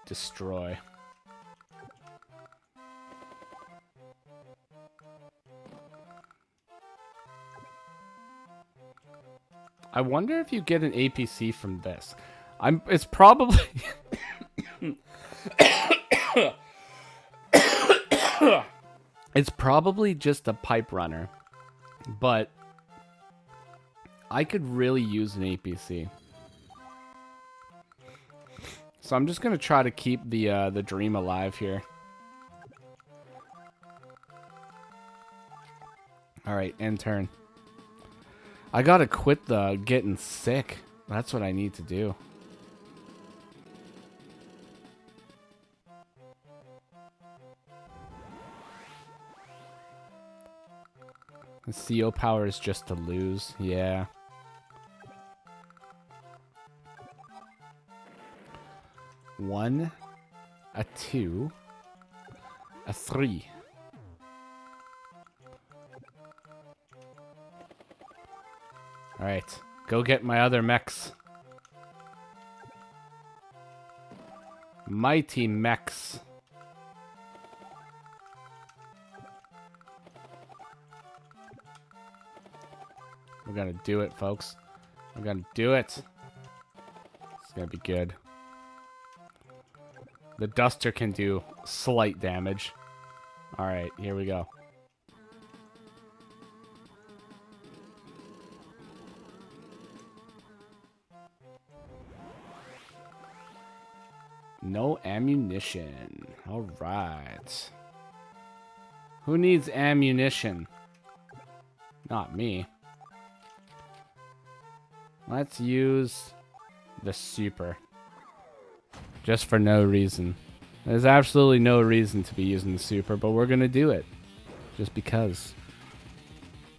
Destroy. I wonder if you get an APC from this. It's probably it's probably just a pipe runner, but I could really use an APC. So I'm just gonna try to keep the dream alive here. All right, end turn. I gotta quit the getting sick. That's what I need to do. The CO power is just to lose. Yeah. One, a 2, a 3. Alright, go get my other mechs. Mighty mechs. We're gonna do it, folks. We're gonna do it. It's gonna be good. The Duster can do slight damage. Alright, here we go. No ammunition. All right. Who needs ammunition? Not me. Let's use the super. Just for no reason. There's absolutely no reason to be using the super, but we're gonna do it. Just because.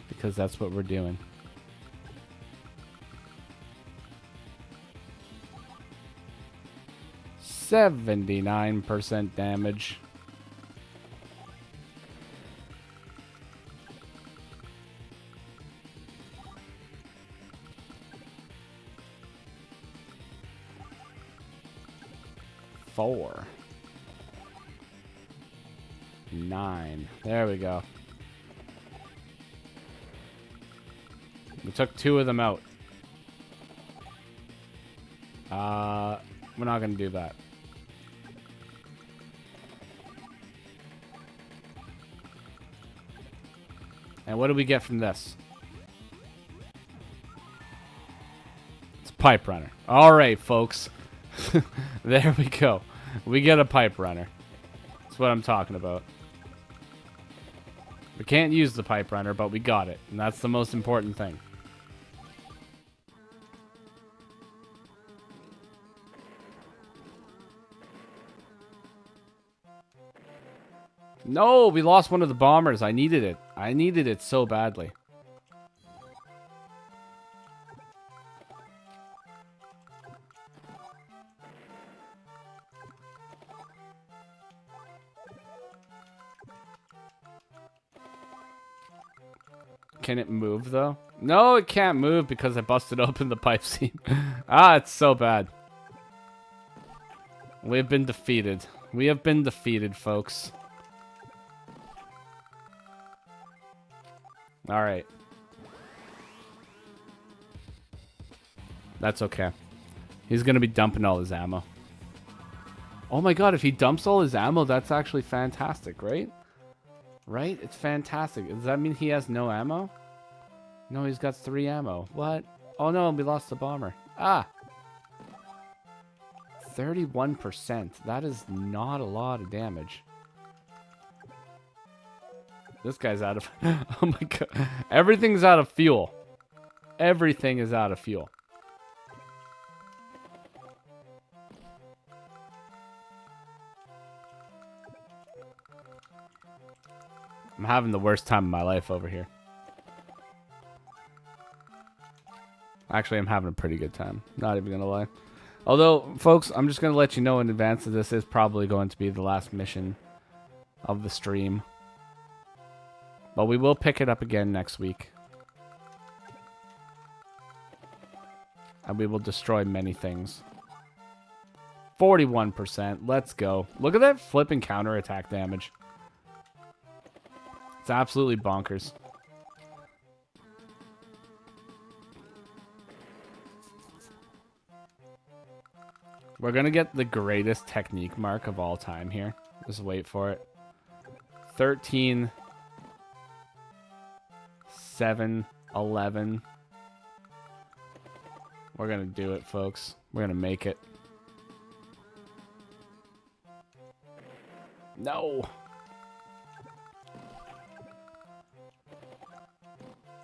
Because that's what we're doing. %79 damage. Four. 9. There we go. We took 2 of them out. We're not gonna do that. And what do we get from this? It's a pipe runner. Alright, folks. There we go. We get a pipe runner. That's what I'm talking about. We can't use the pipe runner, but we got it. And that's the most important thing. No, we lost one of the bombers. I needed it. I needed it so badly. Can it move, though? No, it can't move because I busted open the pipe seam. Ah, it's so bad. We've been defeated. We have been defeated, folks. Alright. That's okay. He's gonna be dumping all his ammo. Oh my god, if he dumps all his ammo, that's actually fantastic, right? Right? It's fantastic. Does that mean he has no ammo? No, he's got 3 ammo. What? Oh no, we lost the bomber. Ah! 31%. That is not a lot of damage. This guy's out of... Oh my god. Everything's out of fuel. Everything is out of fuel. I'm having the worst time of my life over here. Actually, I'm having a pretty good time. Not even gonna lie. Although, folks, I'm just gonna let you know in advance that this is probably going to be the last mission of the stream. But we will pick it up again next week. And we will destroy many things. 41%. Let's go. Look at that flipping counterattack damage. It's absolutely bonkers. We're going to get the greatest technique mark of all time here. Just wait for it. 13... 7, 11. We're gonna do it, folks. We're gonna make it. No.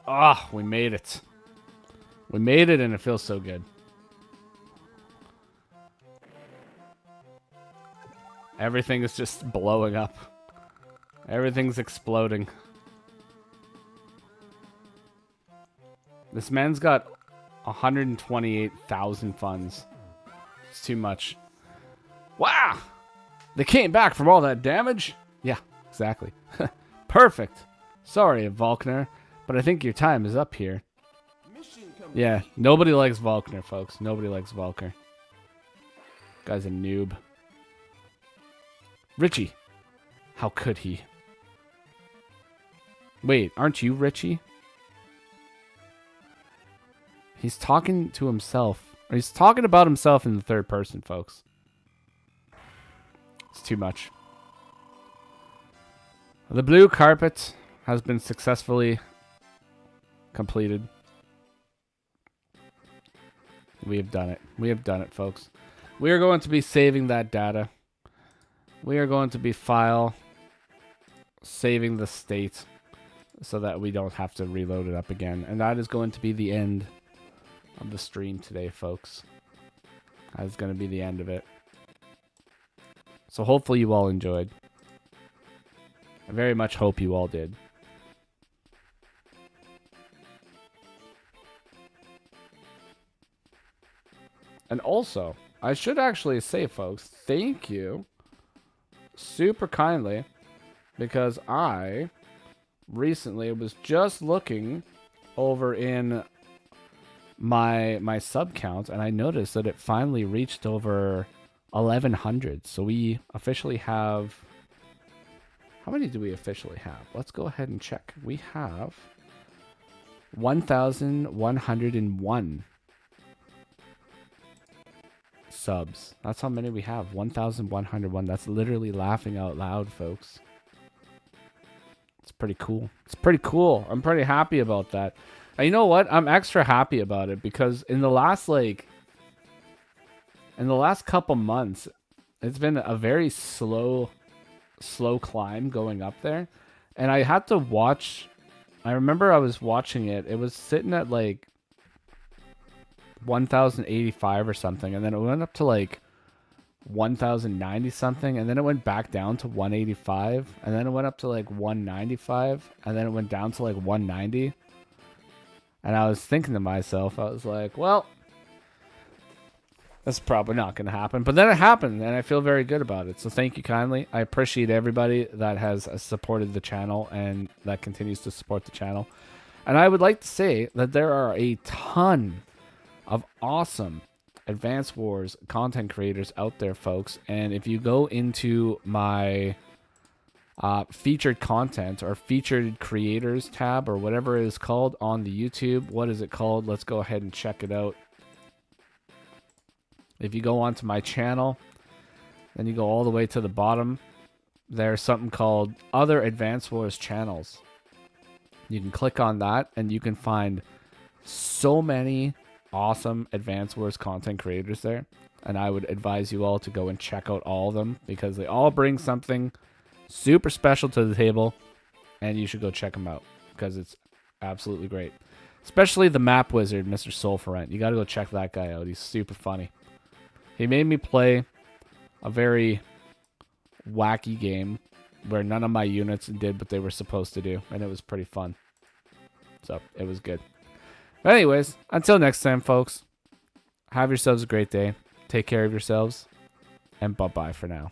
Ah, we made it. We made it, and it feels so good. Everything is just blowing up. Everything's exploding. This man's got 128,000 funds. It's too much. Wow! They came back from all that damage? Yeah, exactly. Perfect. Sorry, Volkner, but I think your time is up here. Mission complete. Yeah, nobody likes Volkner, folks. Nobody likes Volkner. Guy's a noob. Richie. How could he? Wait, aren't you Richie? He's talking to himself. Or he's talking about himself in the third person, folks. It's too much. The blue carpet has been successfully completed. We have done it. We have done it, folks. We are going to be saving that data. We are going to be saving the state so that we don't have to reload it up again. And that is going to be the end of the stream today, folks. That is going to be the end of it. So hopefully you all enjoyed. I very much hope you all did. And also, I should actually say, folks, thank you super kindly, because I recently was just looking over in my sub count, and I noticed that it finally reached over 1,100. So we officially have... How many do we officially have? Let's go ahead and check. We have 1,101 subs. That's how many we have. 1,101. That's literally laughing out loud, folks. It's pretty cool. It's pretty cool. I'm pretty happy about that. And you know what? I'm extra happy about it because in the last couple months, it's been a very slow climb going up there. And I had to watch... I remember I was watching it. It was sitting at like 1,085 or something, and then it went up to like 1,090 something, and then it went back down to 185, and then it went up to like 195, and then it went down to like 190. And I was thinking to myself, I was like, well, that's probably not going to happen. But then it happened, and I feel very good about it. So thank you kindly. I appreciate everybody that has supported the channel and that continues to support the channel. And I would like to say that there are a ton of awesome Advance Wars content creators out there, folks. And if you go into my featured content or featured creators tab or whatever it is called on the YouTube, what is it called? Let's go ahead and check it out. If you go onto my channel, then you go all the way to the bottom, there's something called Other Advance Wars Channels. You can click on that and you can find so many awesome Advance Wars content creators there. And I would advise you all to go and check out all of them because they all bring something super special to the table. And you should go check them out because it's absolutely great. Especially the map wizard, Mr. Soulforrent. You got to go check that guy out. He's super funny. He made me play a very wacky game where none of my units did what they were supposed to do, and it was pretty fun. So, it was good. But anyways, until next time, folks, have yourselves a great day. Take care of yourselves, and bye-bye for now.